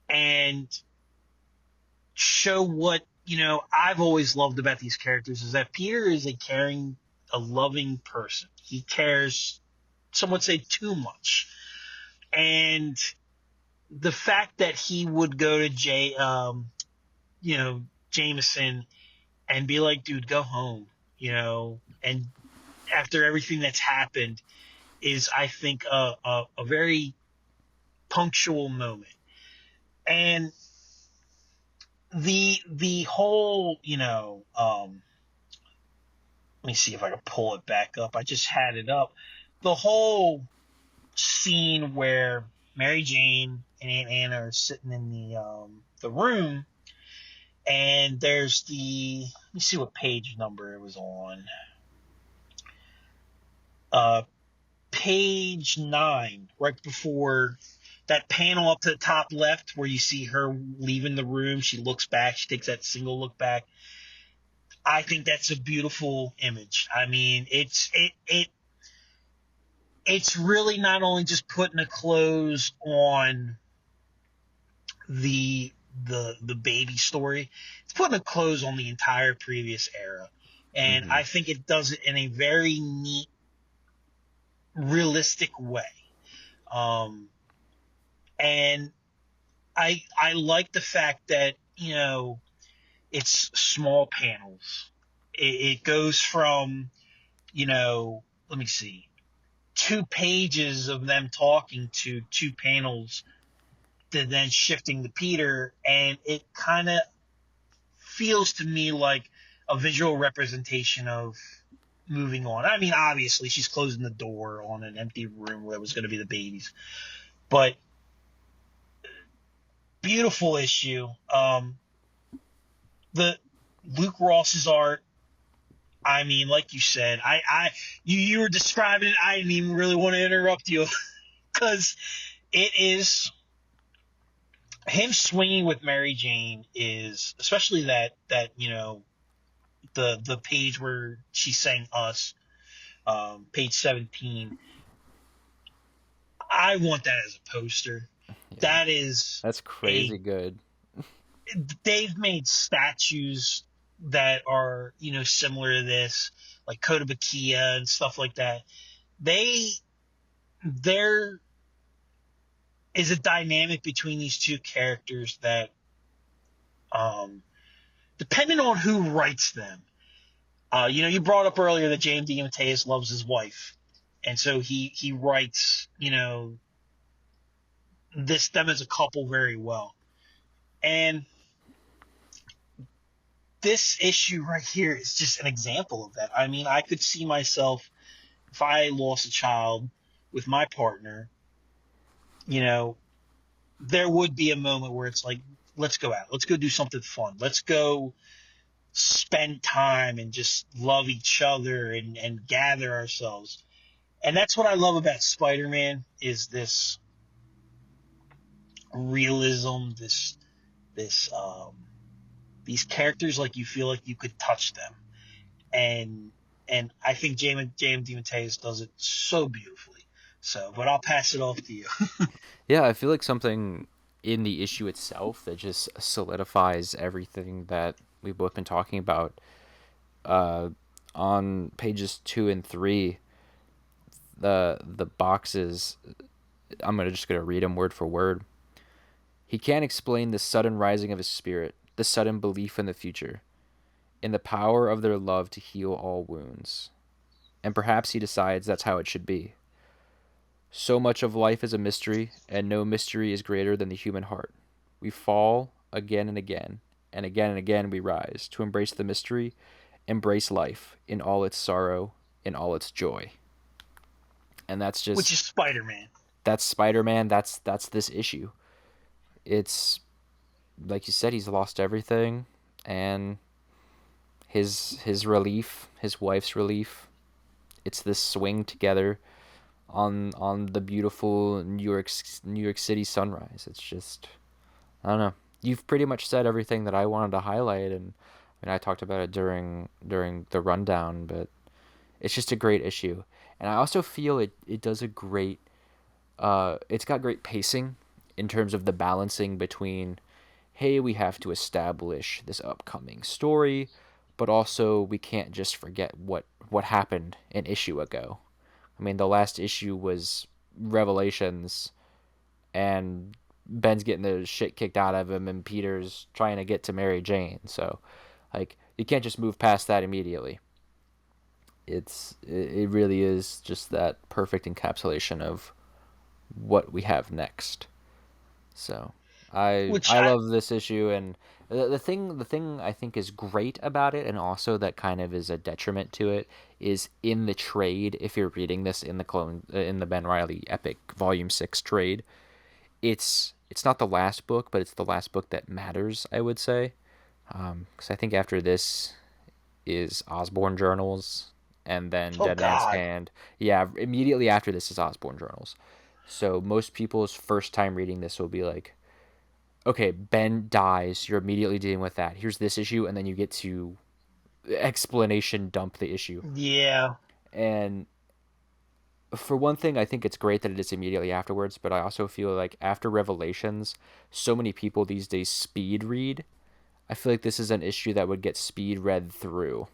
S2: and show what, I've always loved about these characters is that Peter is a caring, a loving person. He cares, some would say, too much. And the fact that he would go to Jameson and be like, dude, go home, and after everything that's happened is, I think, a very punctual moment. And the whole, let me see if I can pull it back up. I just had it up. The whole scene where Mary Jane and Aunt Anna are sitting in the room, and there's the, let me see what page number it was on. Uh, Page 9, right before that panel up to the top left where you see her leaving the room. She looks back. She takes that single look back. I think that's a beautiful image. I mean, it's really not only just putting a close on the the baby story, it's putting a close on the entire previous era. And
S1: Mm-hmm.
S2: I think it does it in a very neat, realistic way. Um, and I like the fact that, it's small panels. It goes from, let me see, 2 pages of them talking to 2 panels to then shifting to Peter, and it kind of feels to me like a visual representation of moving on. I mean, obviously she's closing the door on an empty room where it was going to be the babies, but beautiful issue. The Luke Ross's art. I mean, like you said, you were describing it. I didn't even really want to interrupt you because it is him swinging with Mary Jane is, especially that the page where she's saying us, page 17. I want that as a poster.
S1: Yeah,
S2: That is
S1: that's
S2: a
S1: crazy good.
S2: they've made statues that are similar to this, like Kotobukiya and stuff like that. They there is a dynamic between these two characters that, um, depending on who writes them, you brought up earlier that James DeMatteis loves his wife, and so he writes them as a couple very well. And this issue right here is just an example of that. I mean, I could see myself, if I lost a child with my partner, you know, there would be a moment where it's like, let's go out, let's go do something fun, let's go spend time and just love each other and gather ourselves. And that's what I love about Spider-Man is this realism, this these characters, like you feel like you could touch them. And I think James DeMatteis does it so beautifully. So, but I'll pass it off to you.
S1: Yeah, I feel like something in the issue itself that just solidifies everything that we've both been talking about. Uh, on pages 2 and 3, the boxes. Just gonna read them word for word. He can't explain the sudden rising of his spirit, the sudden belief in the future, in the power of their love to heal all wounds. And perhaps he decides that's how it should be. So much of life is a mystery, and no mystery is greater than the human heart. We fall again and again we rise to embrace the mystery, embrace life in all its sorrow, in all its joy. And that's
S2: Which
S1: just
S2: is Spider-Man.
S1: that's Spider-Man, that's this issue. It's like you said, he's lost everything, and his relief, his wife's relief, it's this swing together on the beautiful New York City sunrise. It's just, I don't know. You've pretty much said everything that I wanted to highlight, and I talked about it during the rundown. But it's just a great issue, and I also feel it does a great. It's got great pacing in terms of the balancing between, hey, we have to establish this upcoming story, but also we can't just forget what happened an issue ago. I mean, the last issue was Revelations, and Ben's getting the shit kicked out of him, and Peter's trying to get to Mary Jane. So, like, you can't just move past that immediately. It really is just that perfect encapsulation of what we have next. So, I
S2: Which
S1: I
S2: I
S1: love this issue, and The thing I think is great about it, and also that kind of is a detriment to it, is in the trade. If you're reading this in the Ben Riley Epic Volume 6 trade, it's not the last book, but it's the last book that matters, I would say. Because I think after this is Osborne Journals, and then
S2: Oh
S1: Dead Man's
S2: God.
S1: Hand. Yeah, immediately after this is Osborne Journals. So most people's first time reading this will be like, okay, Ben dies. You're immediately dealing with that. Here's this issue, and then you get to explanation dump the issue.
S2: Yeah.
S1: And for one thing, I think it's great that it is immediately afterwards, but I also feel like after Revelations, so many people these days speed read. I feel like this is an issue that would get speed read through,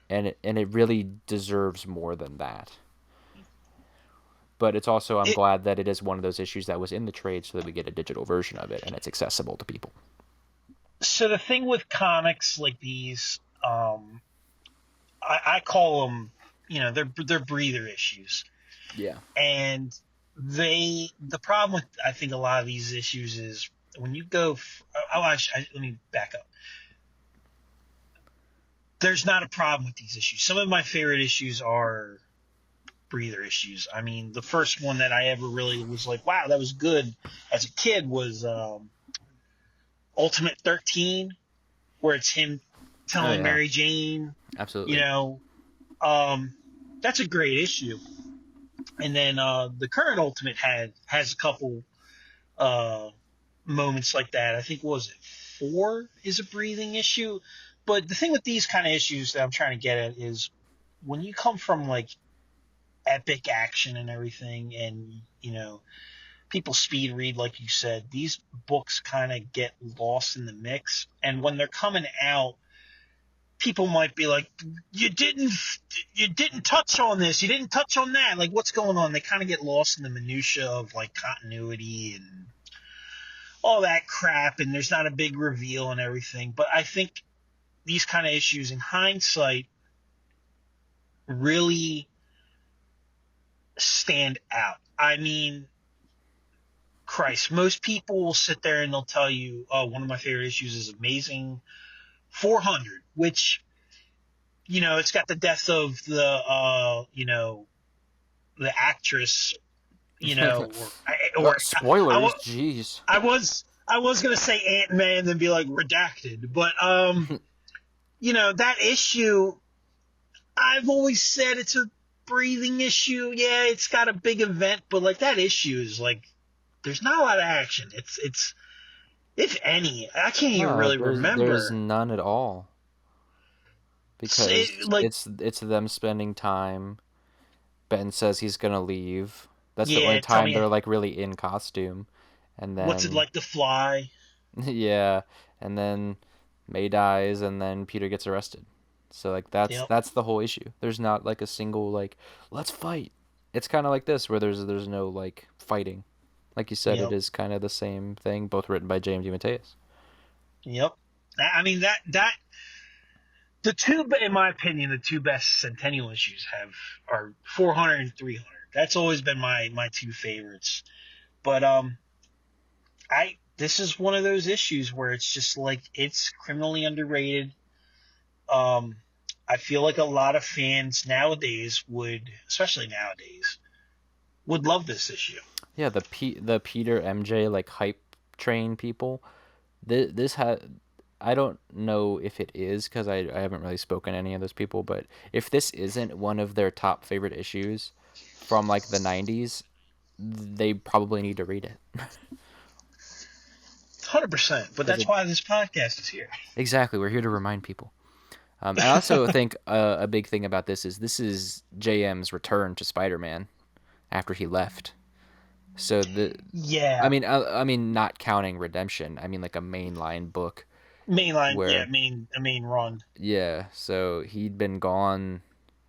S1: and it really deserves more than that. But it's also, I'm
S2: It,
S1: glad that it is one of those issues that was in the trade, so that we get a digital version of it and it's accessible to people.
S2: so the thing with comics like these, I call them, they're breather issues,
S1: Yeah.
S2: and the problem with I think a lot of these issues is when you go. Let me back up. There's not a problem with these issues. Some of my favorite issues are breather issues. I mean, the first one that I ever really was like, wow, that was good as a kid was Ultimate 13, where it's him
S1: Oh
S2: telling
S1: yeah.
S2: Mary Jane, you
S1: Absolutely.
S2: know, um, that's a great issue. And then the current Ultimate has a couple uh, moments like that. I think, what was it, 4 is a breathing issue. But the thing with these kind of issues that I'm trying to get at is when you come from like epic action and everything, and people speed read, like you said, these books kind of get lost in the mix. And when they're coming out, people might be like, you didn't touch on this, you didn't touch on that, like what's going on. They kind of get lost in the minutia of like continuity and all that crap, and there's not a big reveal and everything. But I think these kind of issues in hindsight really stand out. I mean, Christ, most people will sit there and they'll tell you, oh, one of my favorite issues is Amazing 400, which, it's got the death of the actress, or
S1: Spoilers, jeez.
S2: I was gonna say Ant Man and be like redacted, but that issue, I've always said it's a breathing issue. Yeah, it's got a big event, but like that issue is like there's not a lot of action. It's if any, I can't even
S1: No,
S2: really
S1: there's
S2: remember.
S1: none at all, because
S2: Like,
S1: it's them spending time. Ben says he's gonna leave. That's the only
S2: yeah, tell
S1: time
S2: me,
S1: they're like really in costume, and
S2: what's it
S1: then
S2: like to fly?
S1: yeah, and then May dies, and then Peter gets arrested. So like
S2: Yep,
S1: that's the whole issue. There's not like a single like let's fight. It's kind of like this where there's no like fighting. Like you said, it
S2: yep,
S1: is kind of the same thing, both written by James DeMatteis.
S2: yep. I mean that the two, in my opinion, the two best Centennial issues are 400 and 300. That's always been my two favorites. But I this is one of those issues where it's just like it's criminally underrated. Um, I feel like a lot of fans nowadays especially nowadays, would love this issue.
S1: Yeah, the Peter MJ like hype train people. This had I don't know if it is because I haven't really spoken to any of those people, but if this isn't one of their top favorite issues from like the 90s, they probably need to read it.
S2: 100%. But
S1: Because
S2: that's
S1: it
S2: why this podcast is here.
S1: exactly, we're here to remind people. I also think a big thing about this is JM's return to Spider-Man after he left. So
S2: Yeah,
S1: I mean, not counting Redemption. I mean, like a mainline book
S2: mainline. Yeah,
S1: where,
S2: a main run.
S1: yeah. So he'd been gone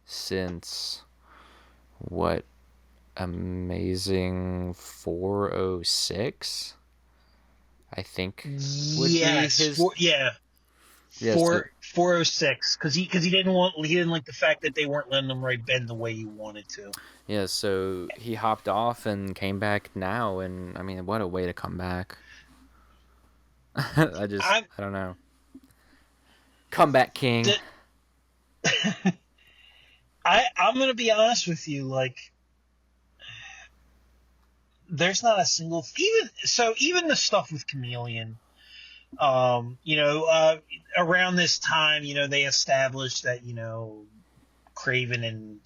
S1: since what? Amazing 406, I think, would be
S2: Yes,
S1: his. Yeah. So
S2: 406, because he didn't like the fact that they weren't letting him write Ben the way he wanted to.
S1: yeah. So he hopped off and came back now, and I mean, what a way to come back.
S2: I'm
S1: I don't know. Comeback king.
S2: the, I'm gonna be honest with you. Like, there's not a single even the stuff with Chameleon. You know, around this time, you know, they established that Craven and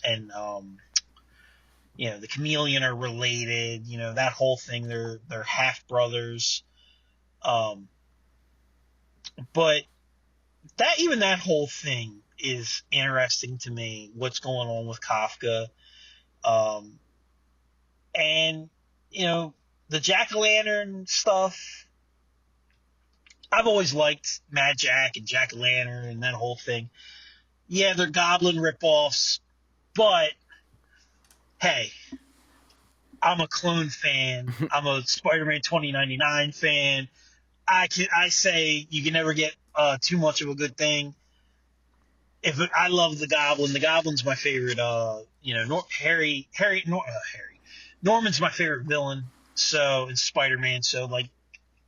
S2: the Chameleon are related. You know, that whole thing. They're half brothers. Um, but that whole thing is interesting to me. What's going on with Kafka? Um, and the Jack o' Lantern stuff. I've always liked Mad Jack and Jack o' Lantern and that whole thing. Yeah, they're Goblin ripoffs, but hey, I'm a clone fan. I'm a Spider-Man 2099 fan. I say you can never get too much of a good thing. I love the Goblin. The Goblin's my favorite. Harry Norman's my favorite villain. So in Spider-Man, so like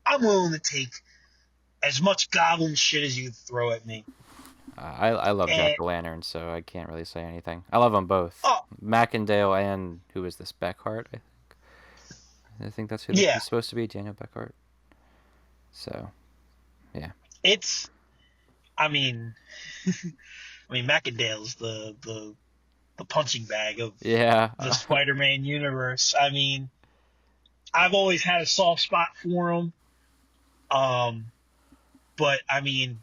S2: I'm willing to take as much Goblin shit as you throw at me.
S1: I love Jack
S2: And
S1: o' Lantern, so I can't really say anything. I love them both,
S2: oh
S1: Mackendale and who is this Beckhart? I think that's who
S2: yeah,
S1: he's supposed to be, Daniel Beckhart. So yeah,
S2: it's. I mean, Mackendale's the punching bag of
S1: yeah,
S2: the Spider-Man universe. I mean, I've always had a soft spot for him. Um, but I mean,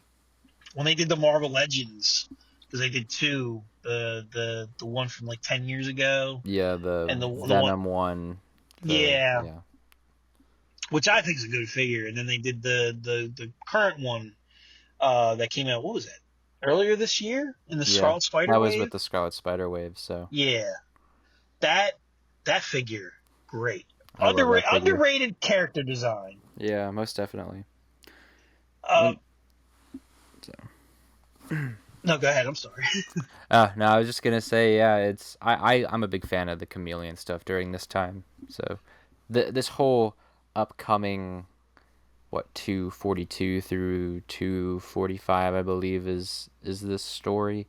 S2: when they did the Marvel Legends, because they did two, the one from like 10 years ago,
S1: yeah. The
S2: and the one,
S1: Venom one,
S2: yeah,
S1: yeah,
S2: which I think is a good figure. And then they did the current one that came out. What was that? Earlier this year in the
S1: yeah.
S2: Scarlet Spider
S1: That was with
S2: wave.
S1: the Scarlet Spider wave, so
S2: Yeah, that that figure, great.
S1: I love that figure.
S2: Underrated character design.
S1: Yeah, most definitely.
S2: Uh,
S1: When so.
S2: no, go ahead. I'm sorry.
S1: No, I was just gonna say, yeah, I'm a big fan of the Chameleon stuff during this time. So, this whole upcoming 242 through 245, I believe, is this story.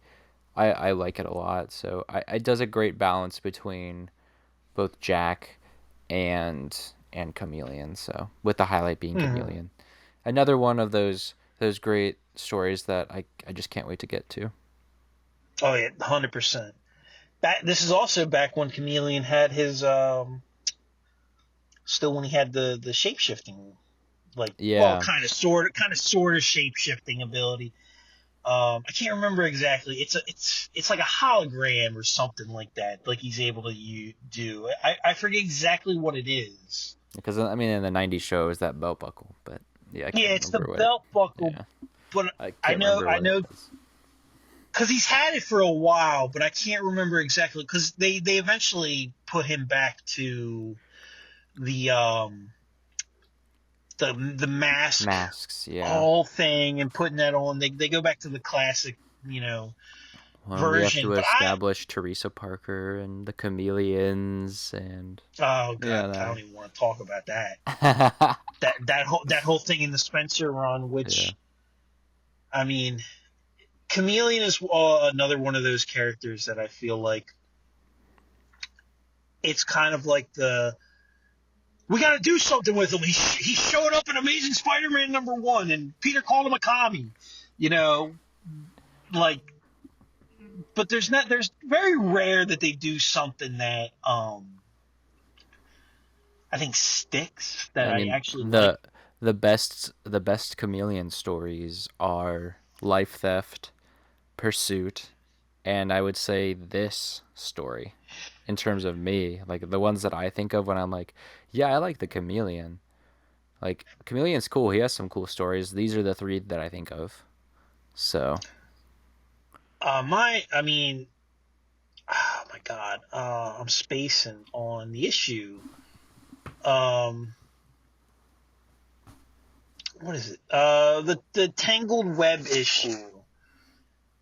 S1: I like it a lot. So it does a great balance between both Jack and Chameleon. So with the highlight being
S2: Mhm.
S1: Chameleon, another one of those great stories that I just can't wait to get to.
S2: Oh yeah, 100%. This is also back when Chameleon had his still when he had the shape shifting, like, well,
S1: Yeah,
S2: kind of shape shifting ability. I can't remember exactly. It's like a hologram or something like that. Like he's able to do. I forget exactly what it is.
S1: because I mean in the '90s show it was that belt buckle, but yeah, I
S2: Yeah,
S1: can't
S2: it's the
S1: remember what.
S2: belt buckle,
S1: Yeah,
S2: but
S1: I
S2: I
S1: can't
S2: know
S1: remember
S2: I
S1: what it
S2: know
S1: was.
S2: because he's had it for a while, but I can't remember exactly because they eventually put him back to the the mask
S1: Masks, yeah.
S2: whole thing and putting that on. They go back to the classic,
S1: Well, we have
S2: version.
S1: to
S2: But
S1: establish Teresa Parker and the Chameleons and
S2: oh god, I
S1: yeah,
S2: don't even want to talk about that.
S1: that.
S2: That whole thing in the Spencer run,
S1: Yeah.
S2: which I mean, Chameleon is another one of those characters that I feel like it's kind of like we got to do something with him. He showed up in Amazing Spider-Man #1, and Peter called him a commie. You know, like, but there's very rare that they do something that I think sticks that
S1: I
S2: I
S1: mean,
S2: actually like.
S1: the best Chameleon stories are Life Theft, Pursuit, and I would say this story in terms of me, like the ones that I think of when I'm like, yeah, I like the Chameleon. Like Chameleon's cool. He has some cool stories. These are the three that I think of. So,
S2: I mean, oh my god, I'm spacing on the issue. Um, what is it? The Tangled Web issue.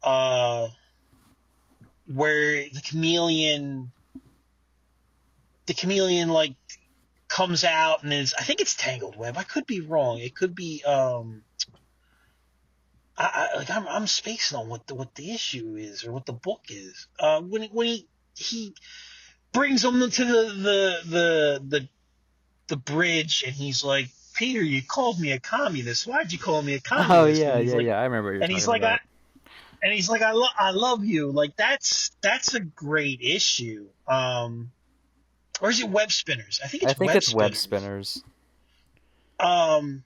S2: Uh, where the chameleon like comes out and is, I think it's Tangled Web. I could be wrong. It could be I'm spacing on what the issue is or what the book is. When he brings them to the bridge and he's like, Peter, you called me a communist. Why'd you call me a
S1: Oh
S2: communist?
S1: yeah, yeah, yeah. I remember what you're
S2: And he's
S1: talking
S2: like,
S1: about.
S2: I love you. Like that's a great issue. Or is it Web Spinners? I think
S1: I
S2: it's
S1: think
S2: Web
S1: it's Web
S2: Spinners.
S1: Spinners.
S2: Um,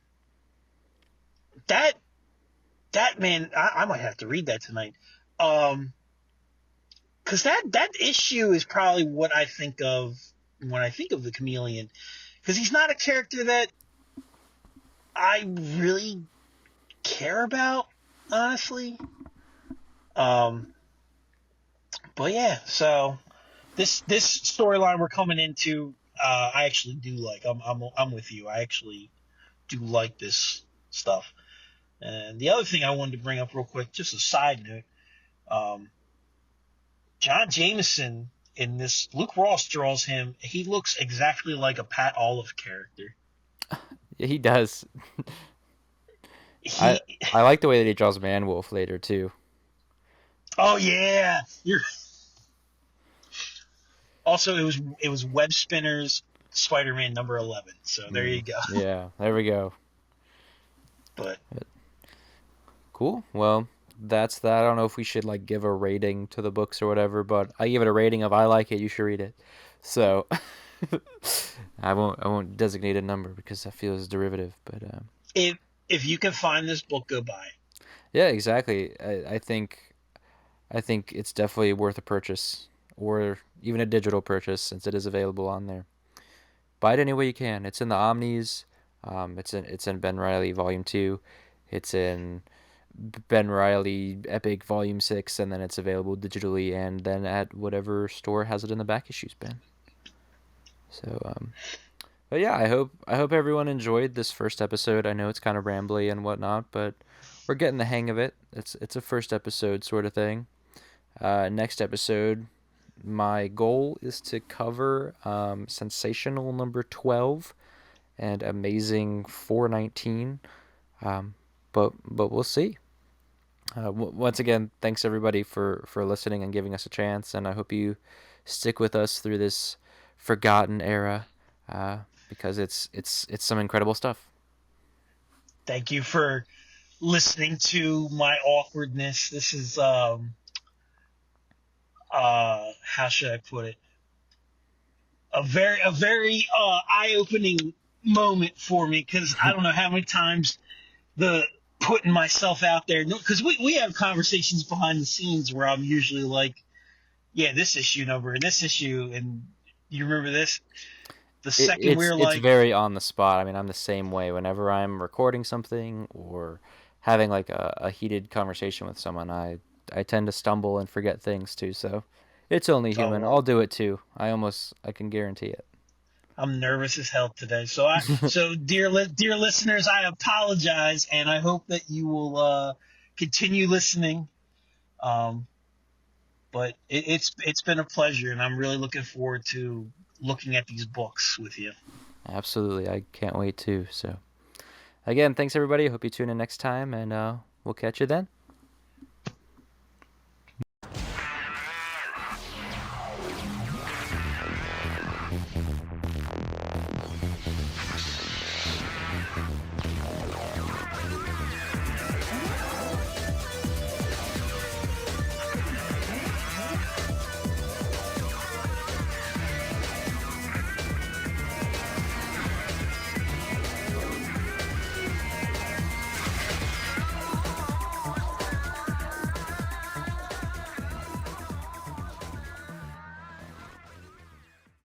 S2: that that man, I might have to read that tonight. Um, because that issue is probably what I think of when I think of the Chameleon. Because he's not a character that I really care about, honestly. Um, but yeah, so this storyline we're coming into, I actually do like. I'm with you. I actually do like this stuff. And the other thing I wanted to bring up real quick, just a side note, um, John Jameson in this, Luke Ross draws him. He looks exactly like a Pat Olive character.
S1: Yeah, he does. I
S2: He,
S1: I like the way that he draws Man-Wolf later too.
S2: oh yeah, you're also it was Web Spinners Spider-Man number 11. So there you go.
S1: Yeah, there we go.
S2: But
S1: Cool. Well, that's that. I don't know if we should like give a rating to the books or whatever, but I give it a rating of I like it, you should read it. So I won't designate a number because that feels derivative, but
S2: if if you can find this book, go buy it.
S1: yeah, exactly. I think it's definitely worth a purchase or even a digital purchase since it is available on there. Buy it any way you can. It's in the Omnis. It's in Ben Riley Volume 2. It's in Ben Riley Epic Volume 6, and then it's available digitally and then at whatever store has it in the back issues bin. So, but yeah, I hope everyone enjoyed this first episode. I know it's kind of rambly and whatnot, but we're getting the hang of it. It's a first episode sort of thing. Next episode, my goal is to cover Sensational number 12 and Amazing 419. Um, but we'll see. Once again, thanks everybody for listening and giving us a chance, and I hope you stick with us through this forgotten era because it's some incredible stuff.
S2: Thank you for listening to my awkwardness. This is how should I put it? A very eye opening moment for me because I don't know how many times the putting myself out there, because we have conversations behind the scenes where I'm usually like, yeah, this issue number and this issue, and you remember this. The
S1: It,
S2: second
S1: it's
S2: we're
S1: it's
S2: like,
S1: very on the spot. I mean, I'm the same way. Whenever I'm recording something or having like a heated conversation with someone, I tend to stumble and forget things too. So it's only
S2: oh
S1: human.
S2: well,
S1: I'll do it too. I can guarantee it.
S2: I'm nervous as hell today. So dear listeners, I apologize, and I hope that you will continue listening. Um, but it's been a pleasure, and I'm really looking forward to looking at these books with you.
S1: Absolutely. I can't wait too. So again, thanks everybody. Hope you tune in next time, and we'll catch you then.